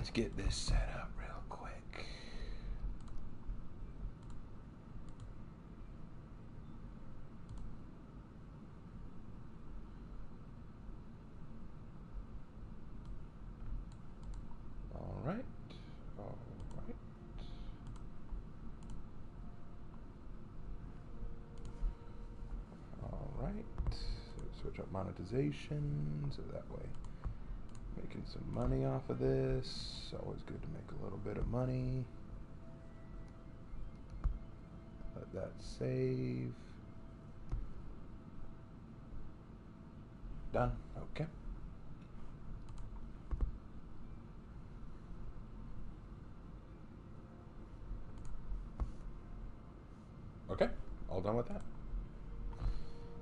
Let's get this set up real quick. All right. All right. All right. So switch up monetization so that way making some money off of this. Always good to make a little bit of money. Let that save. Done. Okay. Okay. All done with that.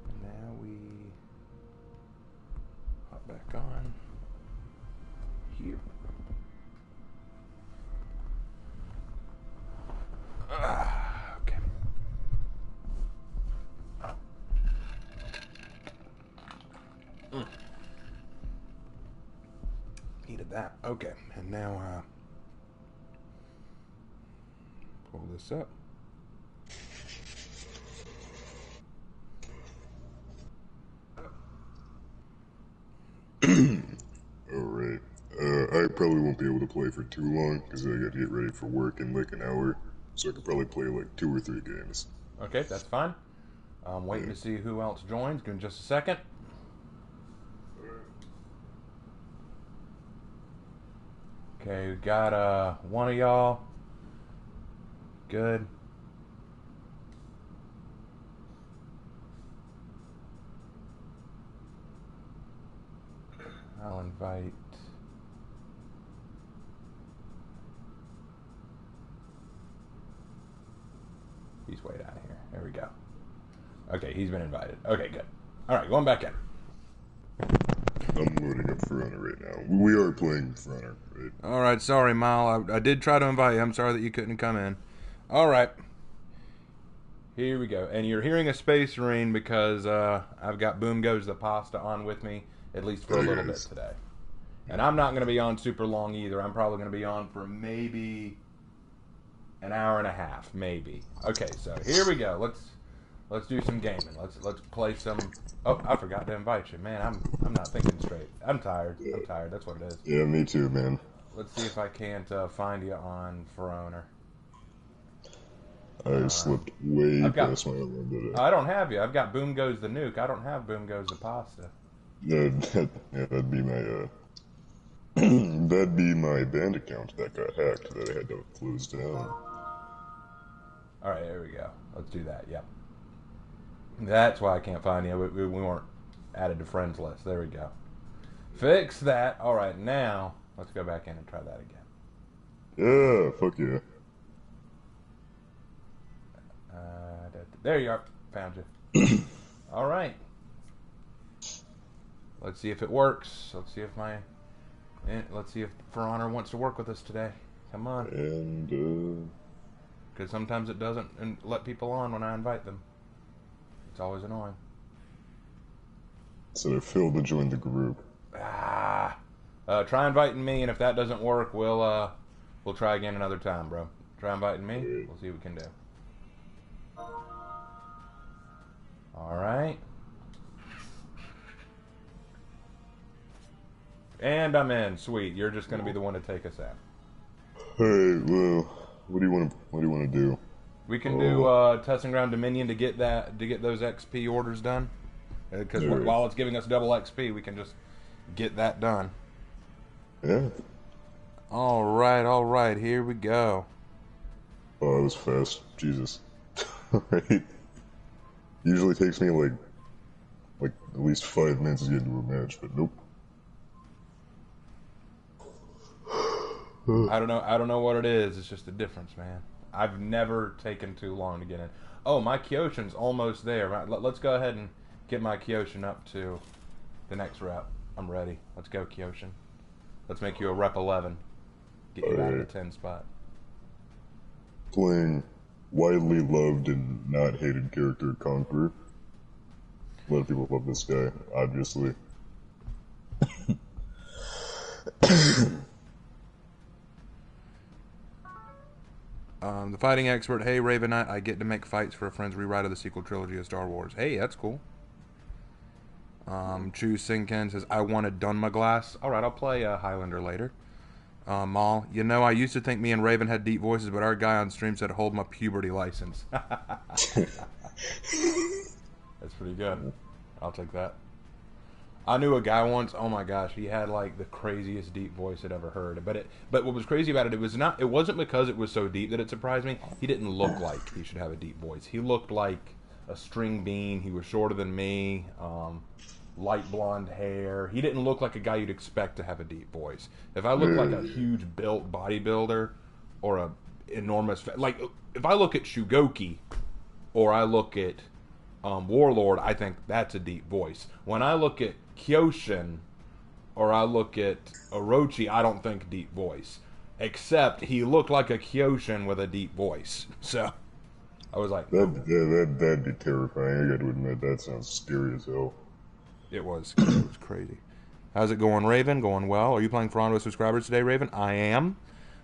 And now we hop back on here. Okay. Needed that. Okay, and now pull this up. Alright. I probably won't be able to play for too long because I gotta get ready for work in like an hour. So I could probably play like 2 or 3 games. Okay, that's fine. I'm waiting to see who else joins. Give me just a second. Okay, we got one of y'all. Good. I'll invite. He's way down here. There we go. Okay, he's been invited. Okay, good. All right, going back in. I'm loading up For Honor right now. We are playing For Honor, right? All right, sorry, Mal. I did try to invite you. I'm sorry that you couldn't come in. All right. Here we go. And you're hearing a Space Marine because I've got Boom Goes the Pasta on with me, at least for a little bit today. And I'm not going to be on super long either. I'm probably going to be on for maybe an hour and a half, maybe. Okay, so here we go. Let's do some gaming. Let's play some. Oh, I forgot to invite you, man. I'm not thinking straight. I'm tired. I'm tired. That's what it is. Yeah, me too, man. Let's see if I can't find you on For Honor. I slipped way past my alarm today. I don't have you. I've got Boom Goes the Nuke. I don't have Boom Goes the Pasta. That'd be my that'd be my band account that got hacked that I had to close down. All right, there we go. Let's do that. Yep. That's why I can't find you. We weren't added to friends list. There we go. Fix that. All right, now let's go back in and try that again. Yeah, fuck yeah. There you are. Found you. All right. Let's see if it works. Let's see if For Honor wants to work with us today. Come on. And because sometimes it doesn't let people on when I invite them. It's always annoying. So I failed to join the group. Try inviting me, and if that doesn't work, we'll try again another time, bro. Try inviting me. We'll see what we can do. All right. And I'm in. Sweet. You're just going to be the one to take us out. Hey, well, what do you want to do? We can do Testing Ground Dominion to get those XP orders done. Because while it's giving us double XP, we can just get that done. Yeah. All right. Here we go. Oh, that was fast. Jesus. Right. Usually takes me like at least 5 minutes to get into a match, but nope. I don't know what it is. It's just a difference, man. I've never taken too long to get in. Oh, my Kyoshin's almost there. Right, let's go ahead and get my Kyoshin up to the next rep. I'm ready. Let's go, Kyoshin. Let's make you a rep 11. Get you out of the 10 spot. Playing widely loved and not hated character Conqueror. A lot of people love this guy, obviously. The fighting expert. Hey, Raven Knight. I get to make fights for a friend's rewrite of the sequel trilogy of Star Wars. Hey, that's cool. Chu Sinken says, I wanted Dunma Glass. Alright, I'll play Highlander later. Maul, you know, I used to think me and Raven had deep voices, but our guy on stream said, hold my puberty license. That's pretty good. I'll take that. I knew a guy once, oh my gosh, he had like the craziest deep voice I'd ever heard. But what was crazy about it, it wasn't because it was so deep that it surprised me. He didn't look like he should have a deep voice. He looked like a string bean. He was shorter than me. Light blonde hair. He didn't look like a guy you'd expect to have a deep voice. If I look like a huge built bodybuilder or a enormous like if I look at Shugoki or I look at Warlord, I think that's a deep voice. When I look at Kyoshin or I look at Orochi, I don't think deep voice. Except he looked like a Kyoshin with a deep voice. So I was like, that'd be terrifying. I got to admit, that sounds scary as hell. It was crazy. How's it going, Raven? Going well. Are you playing for with subscribers today, Raven? I am,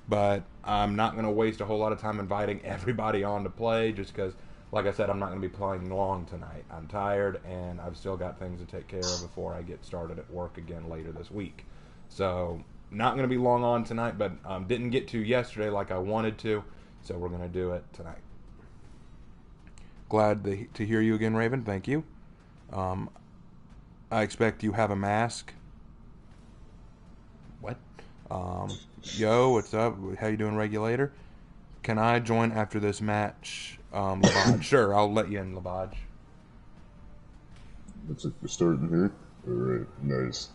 but I'm not going to waste a whole lot of time inviting everybody on to play just because, like I said, I'm not going to be playing long tonight. I'm tired, and I've still got things to take care of before I get started at work again later this week. So, not going to be long on tonight, but didn't get to yesterday like I wanted to, so we're going to do it tonight. Glad to hear you again, Raven. Thank you. I expect you have a mask. What? Yo, what's up? How you doing, Regulator? Can I join after this match, Labaj? Sure, I'll let you in, Labaj. Looks like we're starting here. Alright, nice.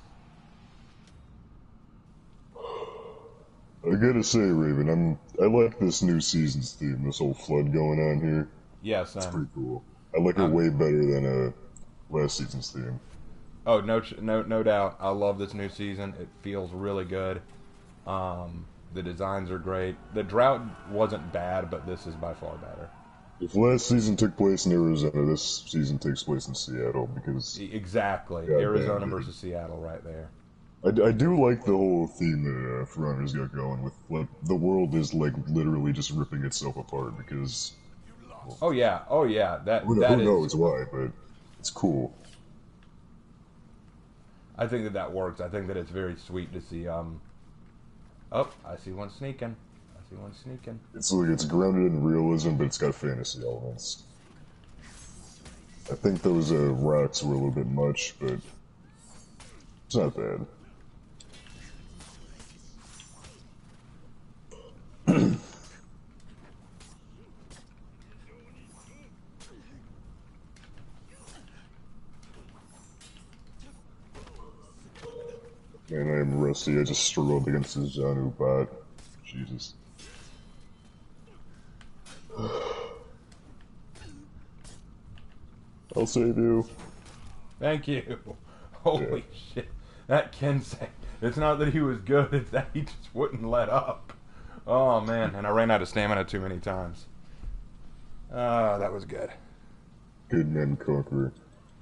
I gotta say, Raven, I like this new season's theme, this whole flood going on here. Yes, it's pretty cool. I like it way better than last season's theme. Oh, no doubt. I love this new season. It feels really good. The designs are great. The drought wasn't bad, but this is by far better. If last season took place in Arizona, this season takes place in Seattle because exactly Arizona versus Seattle, right there. I do like the whole theme that Ferrari's got going with like the world is like literally just ripping itself apart because. Well, oh yeah. Who knows why, but it's cool. I think that works. I think that it's very sweet to see. Oh, I see one sneaking. It's grounded in realism, but it's got fantasy elements. I think those rocks were a little bit much, but it's not bad. Man, I am rusty. I just struggled against this Zanu bot. Jesus. I'll save you. Thank you. Holy shit. That Kensei. It's not that he was good, it's that he just wouldn't let up. Oh, man. And I ran out of stamina too many times. That was good. Good men conquer.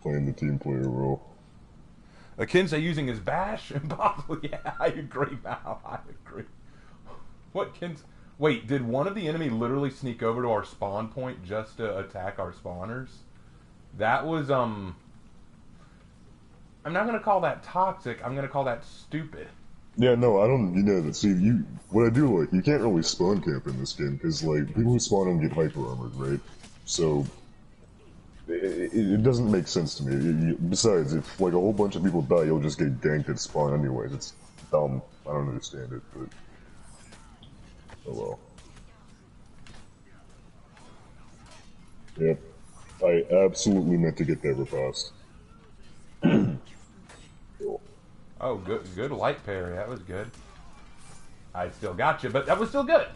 Playing the team player role. A Kensei using his bash? Impossible. Yeah, I agree, Mal. I agree. What Kensei? Wait, did one of the enemy literally sneak over to our spawn point just to attack our spawners? That was, I'm not going to call that toxic. I'm going to call that stupid. Yeah, no, I don't, what I do like, you can't really spawn camp in this game, because, like, people who spawn on get hyper-armored, right? So, it doesn't make sense to me. Besides, if, like, a whole bunch of people die, you'll just get ganked at spawn anyways. It's dumb. I don't understand it, but... oh well. Yep. I absolutely meant to get that riposte. Cool. Oh, good light parry. That was good. I still got you, but that was still good.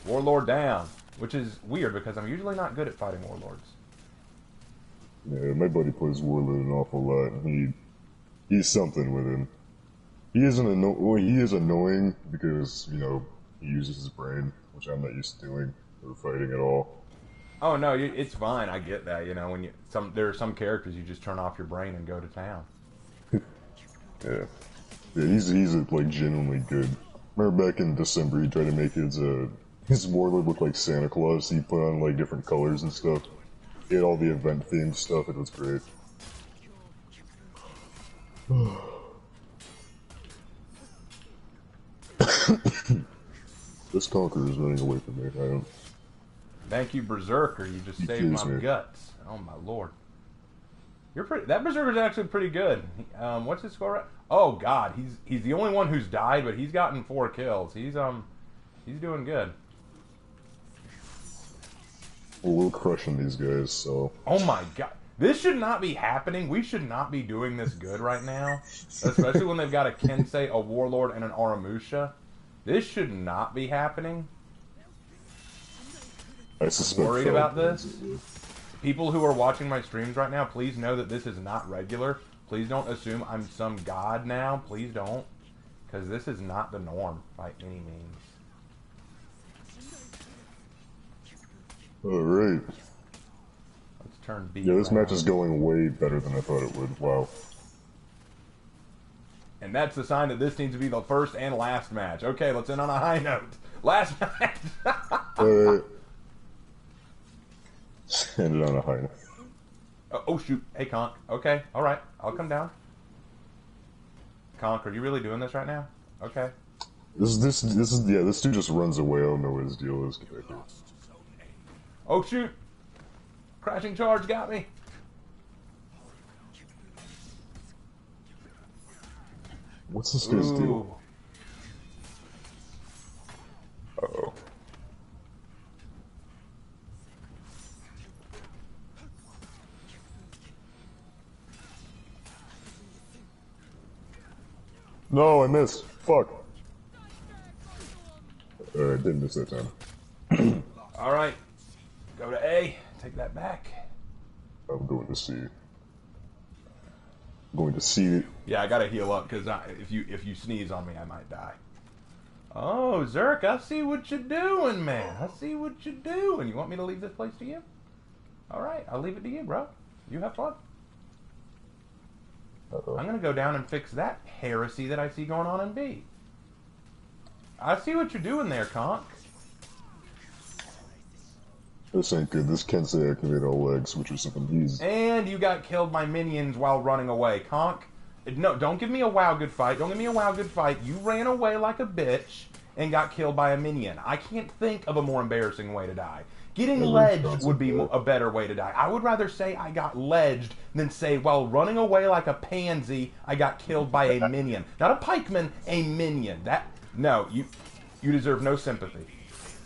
Warlord down, which is weird because I'm usually not good at fighting warlords. Yeah, my buddy plays Warlord an awful lot, and he's something with him. He is annoying because, he uses his brain, which I'm not used to doing, or fighting at all. Oh no, it's fine. I get that. When there are some characters you just turn off your brain and go to town. Yeah, he's like genuinely good. Remember back in December, he tried to make his warlord look like Santa Claus. He put on like different colors and stuff. He had all the event themed stuff. It was great. This Conqueror is running away from me. I don't. Thank you, Berserker. You just saved my guts. Oh my lord. You're pretty. That Berserker's actually pretty good. What's his score? Oh god, he's the only one who's died, but he's gotten 4 kills. He's doing good. We're crushing these guys. So. Oh my god. This should not be happening. We should not be doing this good right now. Especially when they've got a Kensei, a Warlord, and an Aramusha. This should not be happening. I suspect worried about this. People who are watching my streams right now, please know that this is not regular. Please don't assume I'm some god now. Please don't. Because this is not the norm by any means. Alright. Let's turn B. Yeah, this around. match is going way better than I thought it would. Wow. And that's the sign that this needs to be the first and last match. Okay, let's end on a high note. Last match. Alright. Ended on a high note. Oh shoot. Hey Conk. Okay, alright. I'll come down. Conk, are you really doing this right now? Okay. This dude just runs away. I don't know what his deal is. Oh shoot. Crashing charge got me. What's this guy's deal? Uh-oh. No, I missed. Fuck. Alright, didn't miss that time. Alright. Go to A. Take that back. I'm going to C. I'm going to C. Yeah, I gotta heal up because if you sneeze on me, I might die. Oh, Zerk, I see what you're doing, man. I see what you're doing. You want me to leave this place to you? All right, I'll leave it to you, bro. You have fun. Uh-oh. I'm gonna go down and fix that heresy that I see going on in B. I see what you're doing there, Conk. This ain't good. This Kensei activated all legs, which is something he's... And you got killed by minions while running away. Conk, no, don't give me a wow good fight. Don't give me a wow good fight. You ran away like a bitch and got killed by a minion. I can't think of a more embarrassing way to die. Getting ledged would be a better way to die. I would rather say I got ledged than say while running away like a pansy, I got killed by a minion. Not a pikeman, a minion. No, you deserve no sympathy.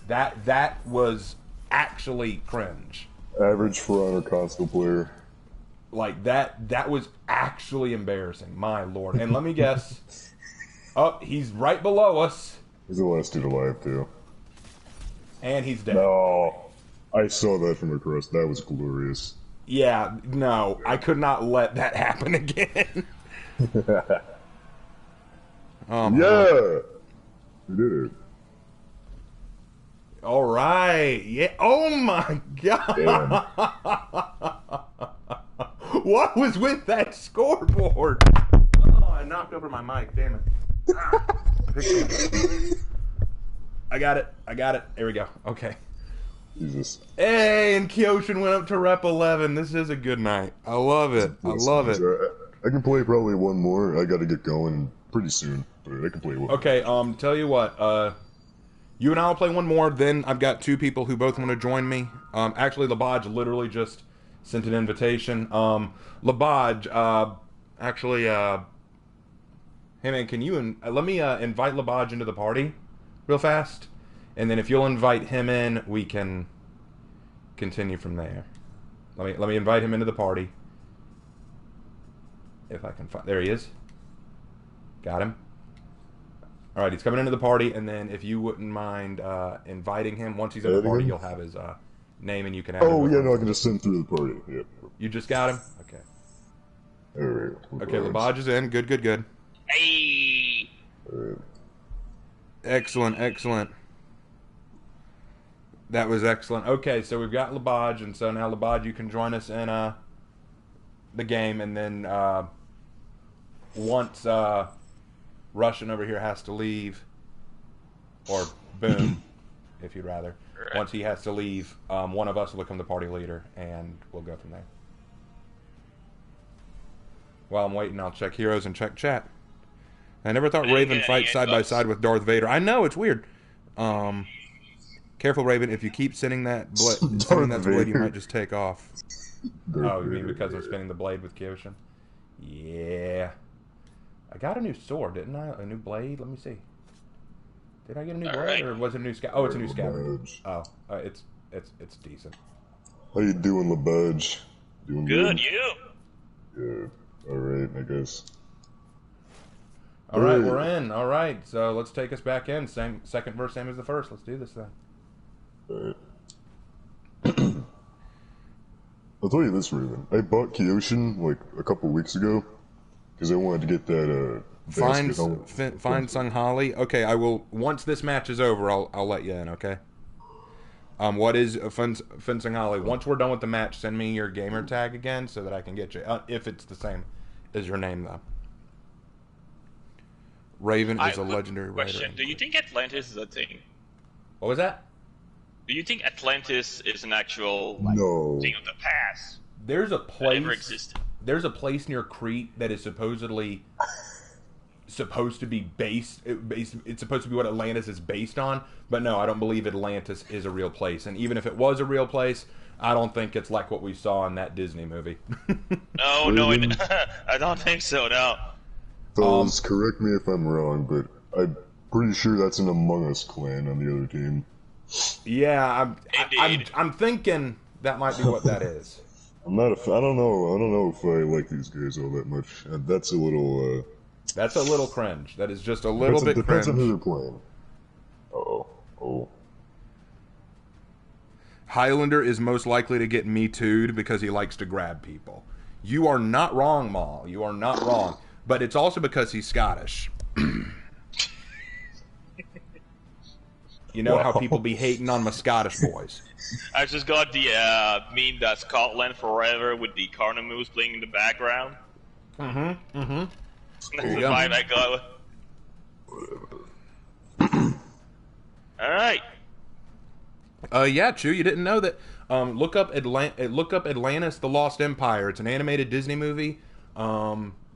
That was actually cringe. Average For Honor console player. Like that was actually embarrassing. My lord. And let me guess. Oh, he's right below us. He's the last dude alive, too. And he's dead. No. I saw that from across. That was glorious. Yeah, no. I could not let that happen again. Yeah! We did it. All right. Yeah. Oh my god. Damn. What was with that scoreboard? Oh, I knocked over my mic. Damn it. I got it. There we go. Okay. Jesus. Hey, and Kyoshin went up to rep 11. This is a good night. I love it. I love it. I can play probably one more. I gotta get going pretty soon, but I can play one. Okay, tell you what, you and I will play one more, then I've got 2 people who both want to join me. Actually, Labaj literally just sent an invitation. Labaj, actually, hey man, can you, let me invite Labaj into the party real fast, and then if you'll invite him in, we can continue from there. Let me invite him into the party. If I can find, there he is. Got him. All right, he's coming into the party, and then if you wouldn't mind inviting him, once he's in the party, you'll have his name, and you can add him. Oh, yeah, no, I can just send through the party. Yeah. You just got him? Okay. All right. Okay, Labaj is in. Good. Hey! All right. Excellent. That was excellent. Okay, so we've got Labaj, and so now, Labaj, you can join us in the game, and then once Russian over here has to leave, or Boom, if you'd rather. Right. Once he has to leave, one of us will become the party leader, and we'll go from there. While I'm waiting, I'll check heroes and check chat. I never thought Raven fights side by side with Darth Vader. I know, it's weird. Careful, Raven. If you keep sending that blade, you might just take off. You mean because I'm spinning the blade with Kyoshin? Yeah. I got a new sword, didn't I? A new blade? Let me see. Did I get a new blade, or was it a new scabbard? Oh, it's a new scabbard. Oh, it's decent. How you doing, LeBudge? Doing Good, you? Yeah. All right, I guess. All right, we're in. All right, so let's take us back in. Second verse, same as the first. Let's do this thing. All right. I'll tell you this, Raven. I bought Kyoshin like a couple weeks ago because I wanted to get that. Find Sung Holly. Okay, I will. Once this match is over, I'll let you in. Okay. What is Fin Sung Holly? Once we're done with the match, send me your gamer tag again so that I can get you. If it's the same as your name, though. Raven is a legendary question. writer. Do you think Atlantis is a thing? What was that? Do you think Atlantis is an actual thing of the past? There's a place. That ever existed? There's a place near Crete that is supposedly supposed to be based. It's supposed to be what Atlantis is based on. But no, I don't believe Atlantis is a real place. And even if it was a real place, I don't think it's like what we saw in that Disney movie. No, I don't think so. No. Fellas, correct me if I'm wrong, but I'm pretty sure that's an Among Us clan on the other team. Yeah, I'm thinking that might be what that is. I'm not I don't know if I like these guys all that much. That's a little. That's a little cringe. That is just a little bit cringe. Depends on who they're playing. Oh. Highlander is most likely to get Me Too'd because he likes to grab people. You are not wrong, Maul. You are not wrong. But it's also because he's Scottish. You know how people be hating on my Scottish boys. I just got the meme that Scotland forever with the cornemuse playing in the background. Mm-hmm. That's the vibe I got. Alright. Yeah, Chew, you didn't know that. Look up Atlantis: The Lost Empire. It's an animated Disney movie.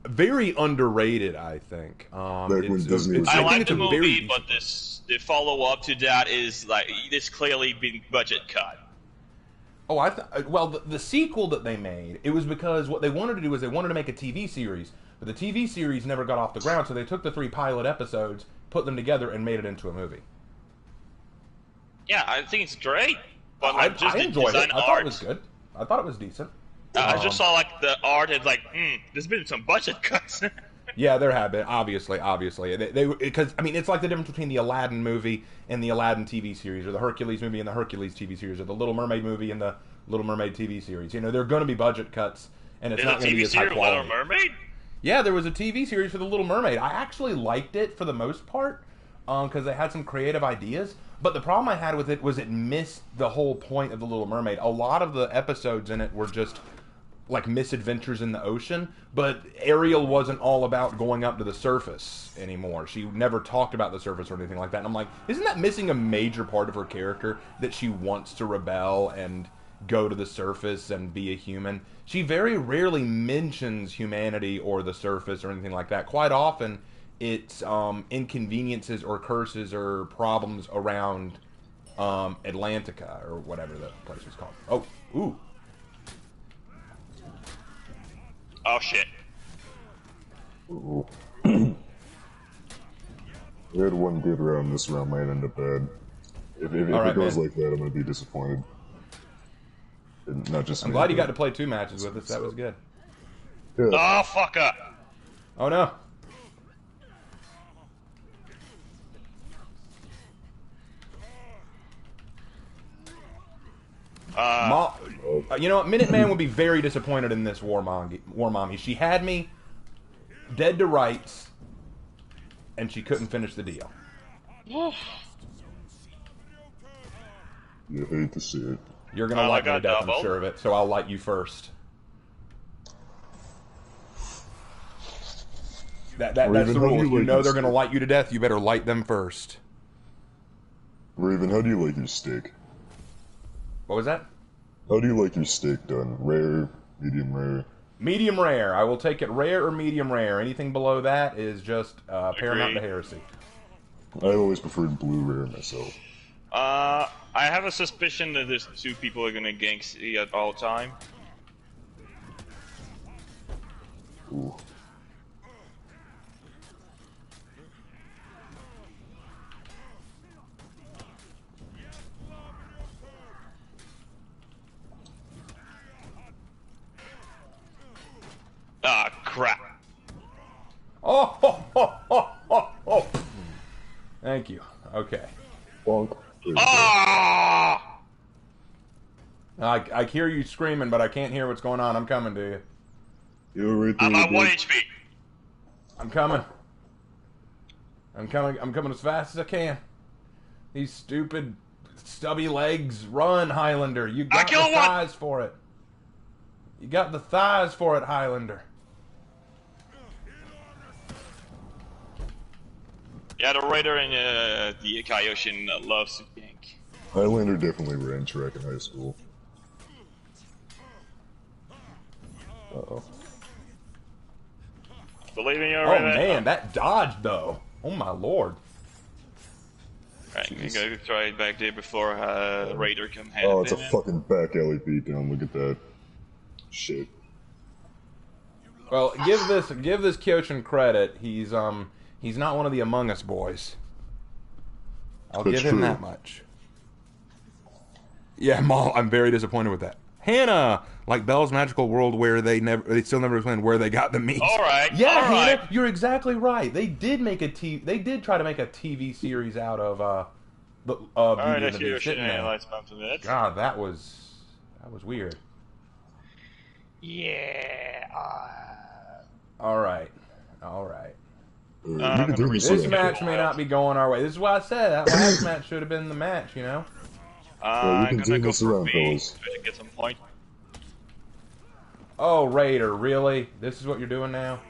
Very underrated, I think. I like the movie, but the follow-up to that is like it's clearly been budget cut. Oh, the sequel that they made, it was because what they wanted to do was they wanted to make a TV series, but the TV series never got off the ground, so they took the 3 pilot episodes, put them together, and made it into a movie. Yeah, I think it's great. But I enjoyed it. I thought it was good. I thought it was decent. I just saw like the art and like, there's been some budget cuts. Yeah, there have been. Obviously, because I mean, it's like the difference between the Aladdin movie and the Aladdin TV series, or the Hercules movie and the Hercules TV series, or the Little Mermaid movie and the Little Mermaid TV series. You know, there are going to be budget cuts, and it's not going to be as high quality. Little Mermaid? Yeah, there was a TV series for the Little Mermaid. I actually liked it for the most part because they had some creative ideas. But the problem I had with it was it missed the whole point of the Little Mermaid. A lot of the episodes in it were just like misadventures in the ocean, but Ariel wasn't all about going up to the surface anymore. She never talked about the surface or anything like that. And I'm like, isn't that missing a major part of her character, that she wants to rebel and go to the surface and be a human? She very rarely mentions humanity or the surface or anything like that. Quite often, it's inconveniences or curses or problems around Atlantica or whatever the place was called. Oh, ooh. Oh shit. Ooh. We had one good round. This round might end up bad. If it goes like that, I'm gonna be disappointed. Not just. I'm glad you got to play 2 matches with us. That was good. Yeah. Oh fuck up. Oh no. You know what? Minuteman would be very disappointed in this War Mommy. She had me dead to rights, and she couldn't finish the deal. You hate to see it. You're going to like me to death, I'm sure of it, so I'll light you first. That's the rule. If you know they're going to light you to death, you better light them first. Raven, how do you like your steak? What was that? How do you like your steak done? Rare, medium rare? Medium rare. I will take it rare or medium rare. Anything below that is just paramount to heresy. I always preferred blue rare myself. I have a suspicion that there's two people are gonna gank C at all time. Ooh. Ah, crap. Oh, ho, ho, ho, ho, ho. Thank you. Okay. Bonk. Ah! I hear you screaming, but I can't hear what's going on. I'm coming to you. You're right there. I'm at 1 HP. I'm coming. I'm coming as fast as I can. These stupid, stubby legs. Run, Highlander. You got the thighs for it. You got the thighs for it, Highlander. Yeah, the Raider and the Kaioshin loves to gank. Highlander definitely ran track in high school. Uh-oh. Believe in you, Oh man, that dodge though. Oh my lord. Right, we gotta try it back there before Raider can head. Oh, it's a fucking back alley beatdown. Look at that. Shit. Well, give this Kyoshin credit. He's not one of the Among Us boys. I'll give him that much. Yeah, Maul, I'm very disappointed with that. Hannah, like Bell's Magical World, where they still never explained where they got the meat. All right, yeah, all Hannah, right. You're exactly right. They did try to make a TV series out of Beauty and the Beast, didn't they? God, that was weird. Yeah. All right. This match may not be going our way. This is why I said that last match should have been the match, you know? we can turn this around, fellas. To get some point. Oh, Raider, really? This is what you're doing now?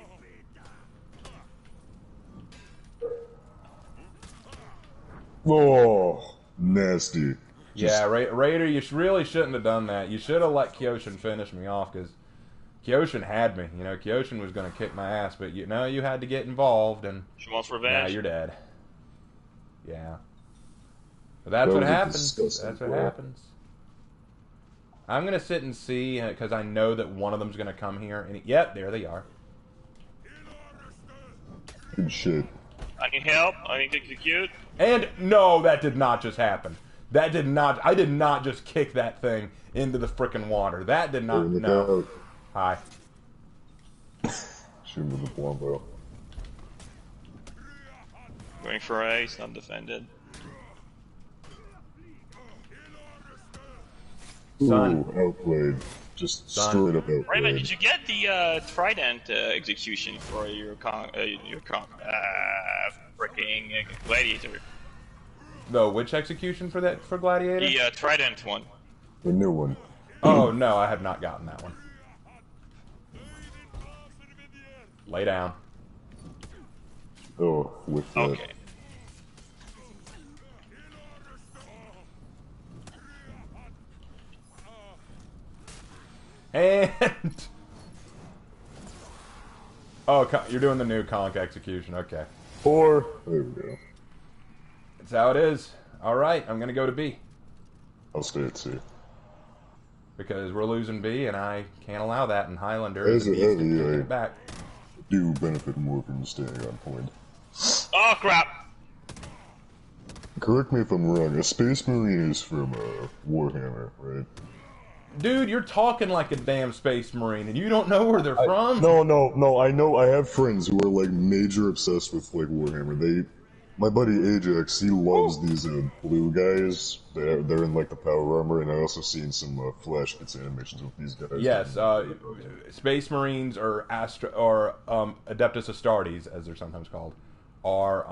Oh, nasty. Yeah, Raider, you really shouldn't have done that. You should have let Kyoshin finish me off, because Kyoshin had me. You know, Kyoshin was going to kick my ass, but you had to get involved, and she wants revenge. now you're dead. Yeah. But that's what happens. That's what happens. I'm going to sit and see, because I know that one of them's going to come here. And yep, there they are. Good shit. I need help. I need to execute. And no, that did not just happen. I did not just kick that thing into the frickin' water. That did not, no. Hi. Shoot him with the Wombo. Going for ace, not defended. Son. Ooh, outplayed. Just straight up outplayed. Ranma, did you get the Trident execution for your freaking Gladiator? The which execution for Gladiator? The Trident one. The new one. Oh, no, I have not gotten that one. Lay down. Oh, with that. Okay. And... oh, you're doing the new Conk execution. Okay. 4. There we go. That's how it is. Alright, I'm going to go to B. I'll stay at C. Because we're losing B, and I can't allow that in Highlander. As a heavy, I back. do benefit more from staying on point. Oh, crap! Correct me if I'm wrong, a Space Marine is from Warhammer, right? Dude, you're talking like a damn Space Marine, and you don't know where they're from? No, I know, I have friends who are, like, major obsessed with, like, Warhammer. My buddy Ajax, he loves these blue guys. They're in, like, the power armor, and I also seen some Flash Gets animations with these guys. Yes, Space Marines, or Adeptus Astartes, as they're sometimes called, are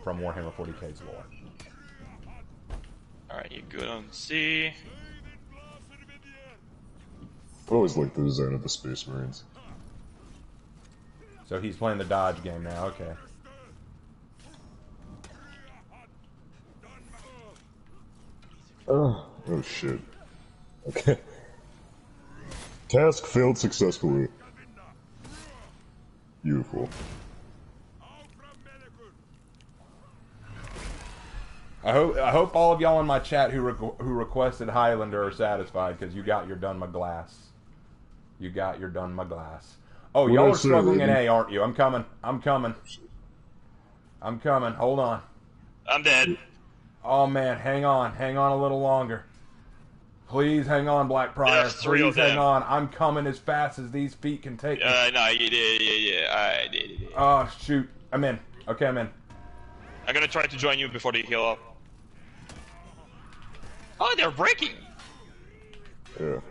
from Warhammer 40k's lore. Alright, you good on C. I always liked the design of the Space Marines. So he's playing the dodge game now, okay. Oh shit. Okay. Task failed successfully. Beautiful. I hope all of y'all in my chat who requested Highlander are satisfied, because you got your done my glass. You got your done my glass. Oh, y'all are struggling in A, aren't you? I'm coming. I'm coming. I'm coming. Hold on. I'm dead. Oh man, hang on. Hang on a little longer. Please hang on, Blackprior. Please hang on. I'm coming as fast as these feet can take me. No, you did. Yeah. I did. Oh, shoot. I'm in. Okay, I'm in. I'm gonna try to join you before they heal up. Oh, they're breaking! Yeah.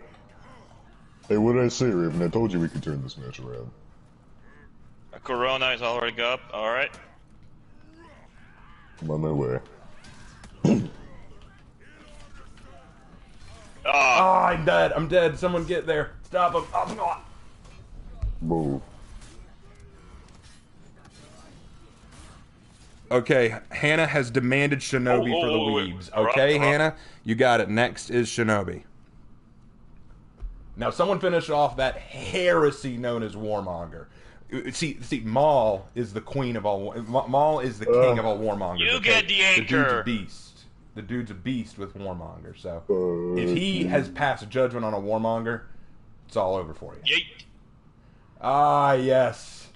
Hey, what did I say, Raven? I told you we could turn this match around. Corona is already up. Alright. I'm on my way. Oh, I'm dead. I'm dead. Someone get there. Stop him. Oh, Whoa. okay, Hannah has demanded Shinobi for the weebs. Okay, Hannah, you got it. Next is Shinobi. Now, someone finish off that heresy known as Warmonger. See, Maul is the queen of all. Maul is the king of all Warmongers. You get the anchor. The dude's a beast. The dude's a beast with Warmonger. So, if he has passed judgment on a Warmonger, it's all over for you. Yeet. Ah, yes.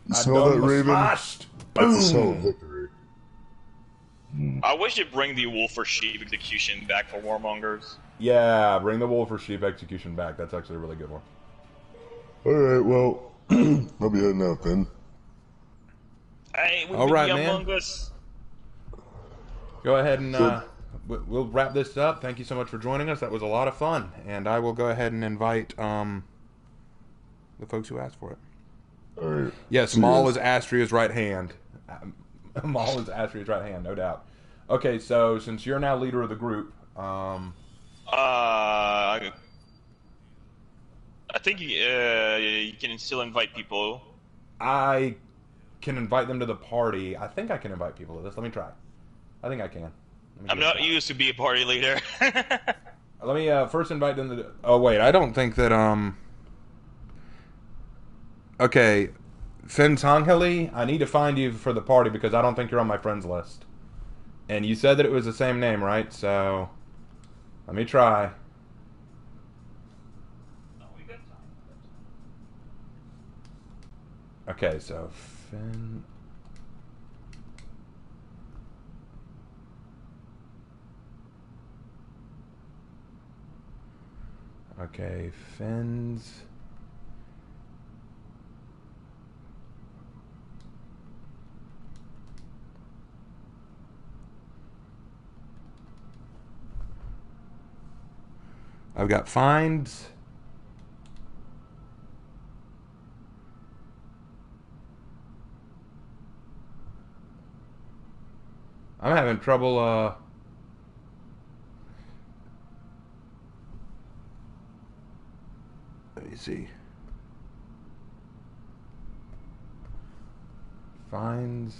You smell that, Raven? Smashed. That's the smell of victory. I wish they'd bring the wolf or sheep execution back for warmongers. Yeah, bring the wolf or sheep execution back. That's actually a really good one. Alright, well, I'll be heading out then. Hey, all right, man. Among Us. Go ahead and we'll wrap this up. Thank you so much for joining us. That was a lot of fun. And I will go ahead and invite the folks who asked for it. All right. Yes, Maul is Astria's right hand. Maul is Astria's right hand, no doubt. Okay, so since you're now leader of the group, I think you can still invite people. I can invite them to the party. I think I can invite people to this. Let me try. I think I can. I'm not used to be a party leader. Let me first invite them to... Oh, wait. I don't think that... Okay. Fentanghali, I need to find you for the party because I don't think you're on my friends list. And you said that it was the same name, right? So... Let me try. Okay, so... Fin... Okay, Fins... I've got finds. I'm having trouble, let me see. Finds.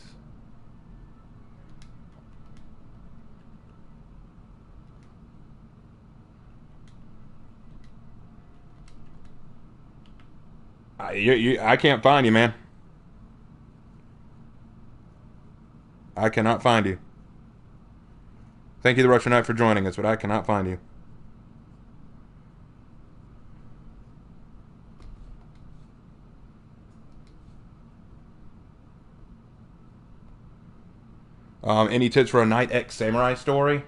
I can't find you, man. I cannot find you. Thank you, the Russian Knight, for joining us, but I cannot find you. Any tips for a Knight X Samurai story?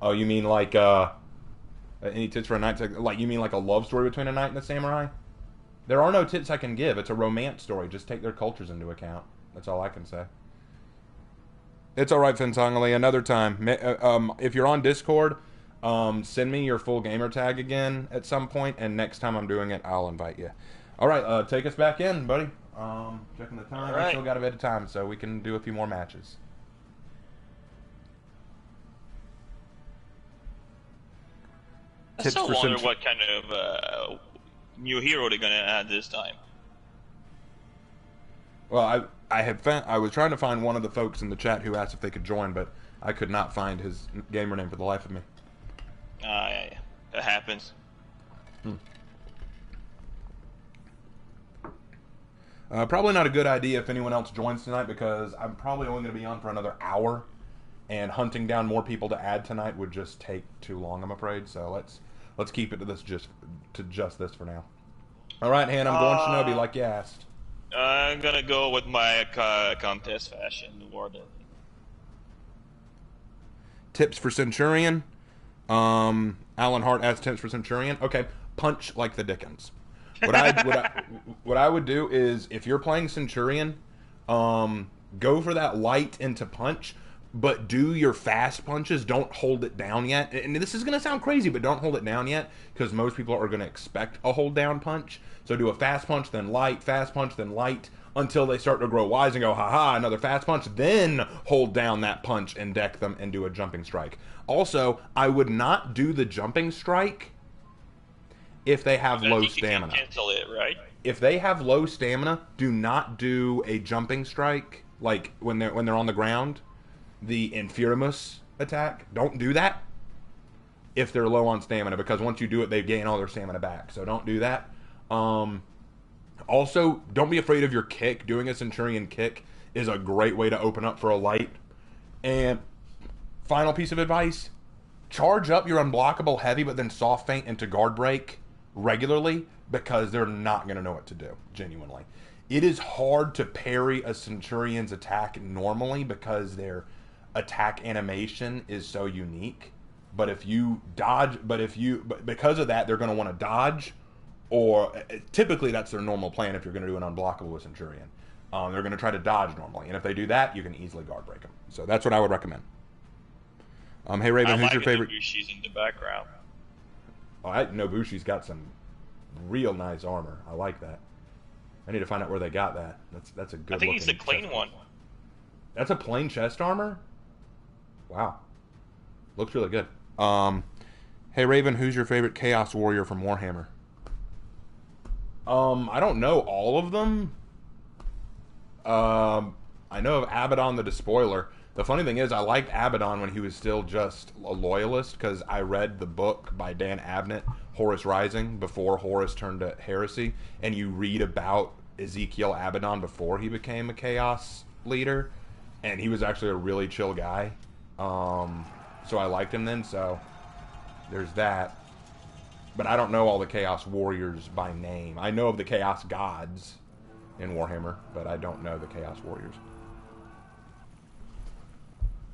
Oh, you mean like, any tips for a Knight, like, you mean like a love story between a Knight and a Samurai? There are no tips I can give. It's a romance story. Just take their cultures into account. That's all I can say. It's all right, Fentangly. Another time. If you're on Discord, send me your full gamer tag again at some point, and next time I'm doing it, I'll invite you. All right, take us back in, buddy. Checking the time. Right. I still got a bit of time, so we can do a few more matches. I still wonder what kind of new hero they're gonna add this time. Well, I was trying to find one of the folks in the chat who asked if they could join, but I could not find his gamer name for the life of me. Yeah. That happens. Probably not a good idea if anyone else joins tonight, because I'm probably only going to be on for another hour, and hunting down more people to add tonight would just take too long, I'm afraid. So let's keep it to just this for now. All right, Han, I'm going Shinobi like you asked. I'm gonna go with my contest fashion, Warden. Tips for Centurion. Alan Hart adds tips for Centurion. Okay, punch like the Dickens. What I would do is, if you're playing Centurion, go for that light into punch, but do your fast punches. Don't hold it down yet. And this is going to sound crazy, but don't hold it down yet, because most people are going to expect a hold down punch. So do a fast punch, then light, fast punch, then light, until they start to grow wise and go, haha, another fast punch, then hold down that punch and deck them and do a jumping strike. Also, I would not do the jumping strike if they have low stamina. You can cancel it, right? If they have low stamina, do not do a jumping strike, like when they're on the ground, the Infurimus attack. Don't do that if they're low on stamina, because once you do it, they gain all their stamina back. So don't do that. Also, don't be afraid of your kick. Doing a Centurion kick is a great way to open up for a light. And final piece of advice, charge up your unblockable heavy, but then soft feint into guard break regularly, because they're not going to know what to do, genuinely. It is hard to parry a Centurion's attack normally because their attack animation is so unique. But if you dodge, because of that, they're going to want to dodge, or typically that's their normal plan if you're going to do an unblockable with Centurion. They're going to try to dodge normally, and if they do that, you can easily guard break them. So that's what I would recommend. Hey Raven, who's your favorite? Nobushi's in the background. Oh, Nobushi's got some real nice armor. I like that. I need to find out where they got that. That's a good. I think it's the clean one. That's a plain chest armor? Wow. Looks really good. Hey Raven, who's your favorite Chaos Warrior from Warhammer? I don't know all of them. I know of Abaddon the Despoiler. The funny thing is, I liked Abaddon when he was still just a loyalist, because I read the book by Dan Abnett, Horus Rising, before Horus turned to heresy, and you read about Ezekiel Abaddon before he became a Chaos leader, and he was actually a really chill guy. So I liked him then, so there's that. But I don't know all the Chaos Warriors by name. I know of the Chaos Gods in Warhammer, but I don't know the Chaos Warriors.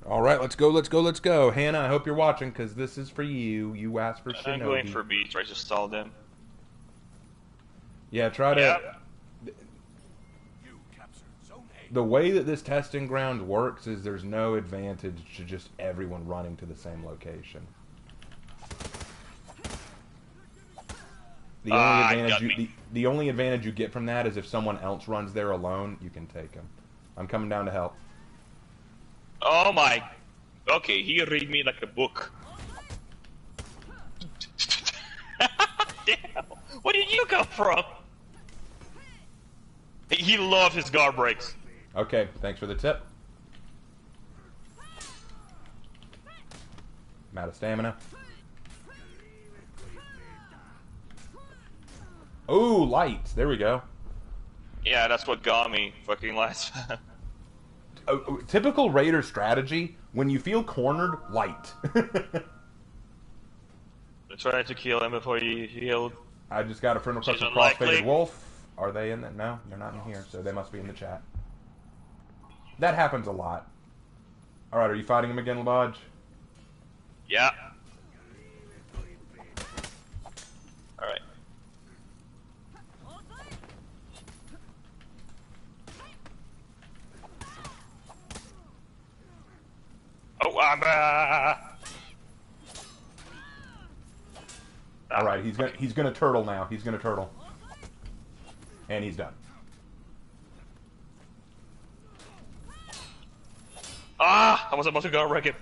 All right, let's go. Hannah, I hope you're watching, because this is for you. You asked for Shinobi. I'm going for beats, right? Just stall them. Yeah, try to... Yeah. The way that this testing ground works is there's no advantage to just everyone running to the same location. The only advantage you get from that is if someone else runs there alone, you can take them. I'm coming down to help. Oh my... Okay, he read me like a book. Damn, where did you come from? He loves his guard breaks. Okay, thanks for the tip. I'm out of stamina. Oh, lights. There we go. Yeah, that's what got me fucking last time. Typical Raider strategy, when you feel cornered, light. Try to kill him before you healed. I just got a friend request from Crossfaded Wolf. Are they in there? No, they're not in here, so they must be in the chat. That happens a lot. Alright, are you fighting him again, Lodge? Yeah. Alright. Oh, Alright, he's gonna turtle now. He's gonna turtle. And he's done. Ah! I was about to go wreck it.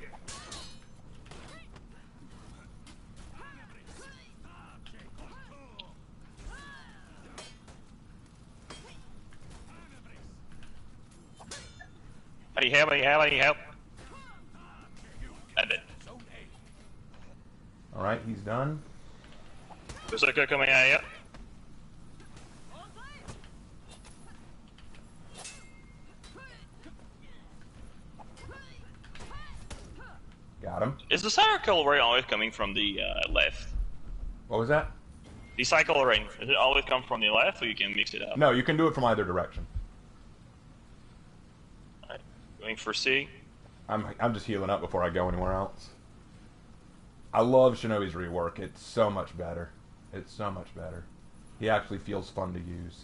I need help. I did. Alright, he's done. Berserker coming at you. Got him. Is the cycle ray always coming from the left? What was that? The cycle ray, does it always come from the left, or you can mix it up? No, you can do it from either direction. Alright, going for C. I'm just healing up before I go anywhere else. I love Shinobi's rework. It's so much better. It's so much better. He actually feels fun to use.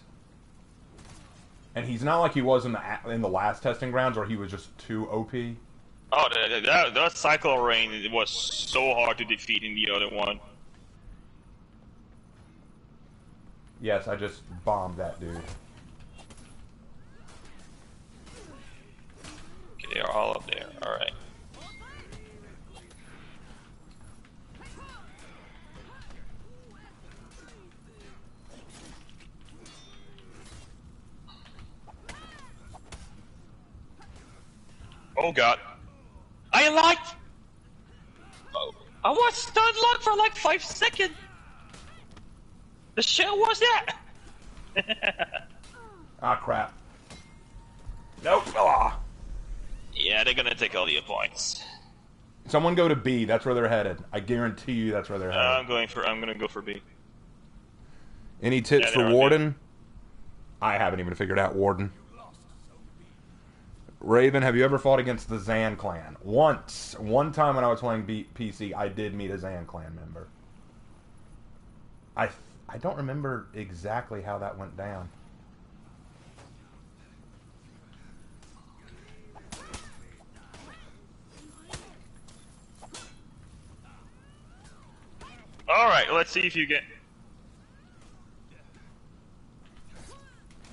And he's not like he was in the last testing grounds where he was just too OP. Oh, that cycle rain, it was so hard to defeat in the other one. Yes, I just bombed that dude. Okay, they are all up there. Alright. Oh god. I was stun locked for like 5 seconds. The shell was that? Ah, crap. Nope. Ah. Yeah, they're gonna take all the points. Someone go to B. That's where they're headed. I guarantee you that's where they're headed. I'm gonna go for B. Any tips for Warden? I haven't even figured out Warden. Raven, have you ever fought against the Zan clan? Once. One time when I was playing PC, I did meet a Zan clan member. I don't remember exactly how that went down. Alright, let's see if you get...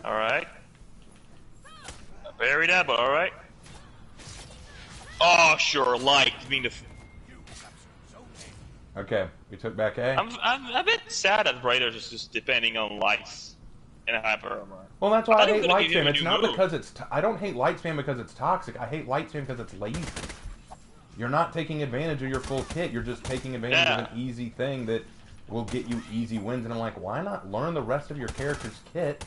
Alright. Bury that, but alright. Oh, sure, light. I mean, Okay, we took back A. I'm a bit sad that Raiders is just depending on lights and hyper armor. Well, that's why I hate light spam. It's not because it's... I don't hate light spam because it's toxic. I hate light spam because it's lazy. You're not taking advantage of your full kit. You're just taking advantage of an easy thing that will get you easy wins. And I'm like, why not learn the rest of your character's kit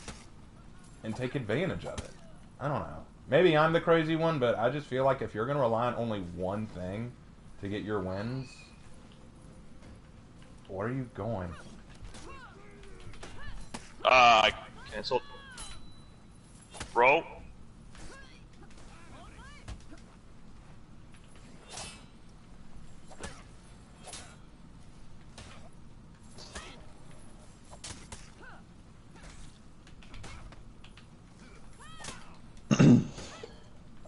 and take advantage of it? I don't know. Maybe I'm the crazy one, but I just feel like if you're going to rely on only one thing to get your wins, where are you going? I canceled. Bro.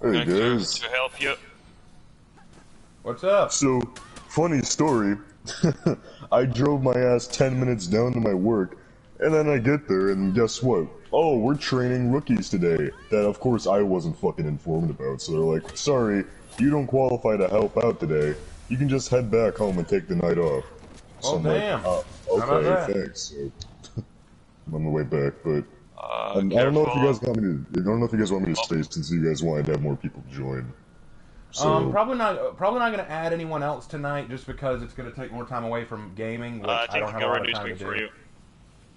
Hey guys. To help you. What's up? So, funny story. I drove my ass 10 minutes down to my work, and then I get there, and guess what? Oh, we're training rookies today. That, of course, I wasn't fucking informed about, so they're like, sorry, you don't qualify to help out today. You can just head back home and take the night off. So I'm damn. like, okay, thanks. So, I'm on the way back, but... I don't know if you guys want me to. I don't know if you guys want me to stay since you guys wanted to have more people join. So, probably not going to add anyone else tonight, just because it's going to take more time away from gaming, which I don't have a lot of time to do.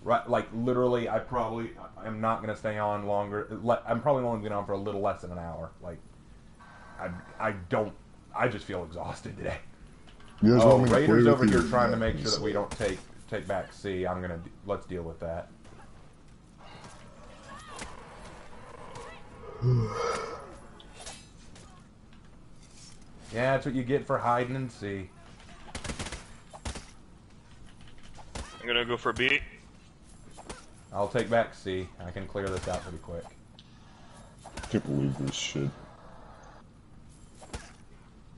Right, like literally, I'm not going to stay on longer. I'm probably only going to be on for a little less than an hour. Like, I just feel exhausted today. you guys want me to Raiders play over with here you? trying to make sure that we don't take back C. Let's deal with that. Yeah, that's what you get for hiding and see. I'm gonna go for B. I'll take back C. I can clear this out pretty quick. I can't believe this shit.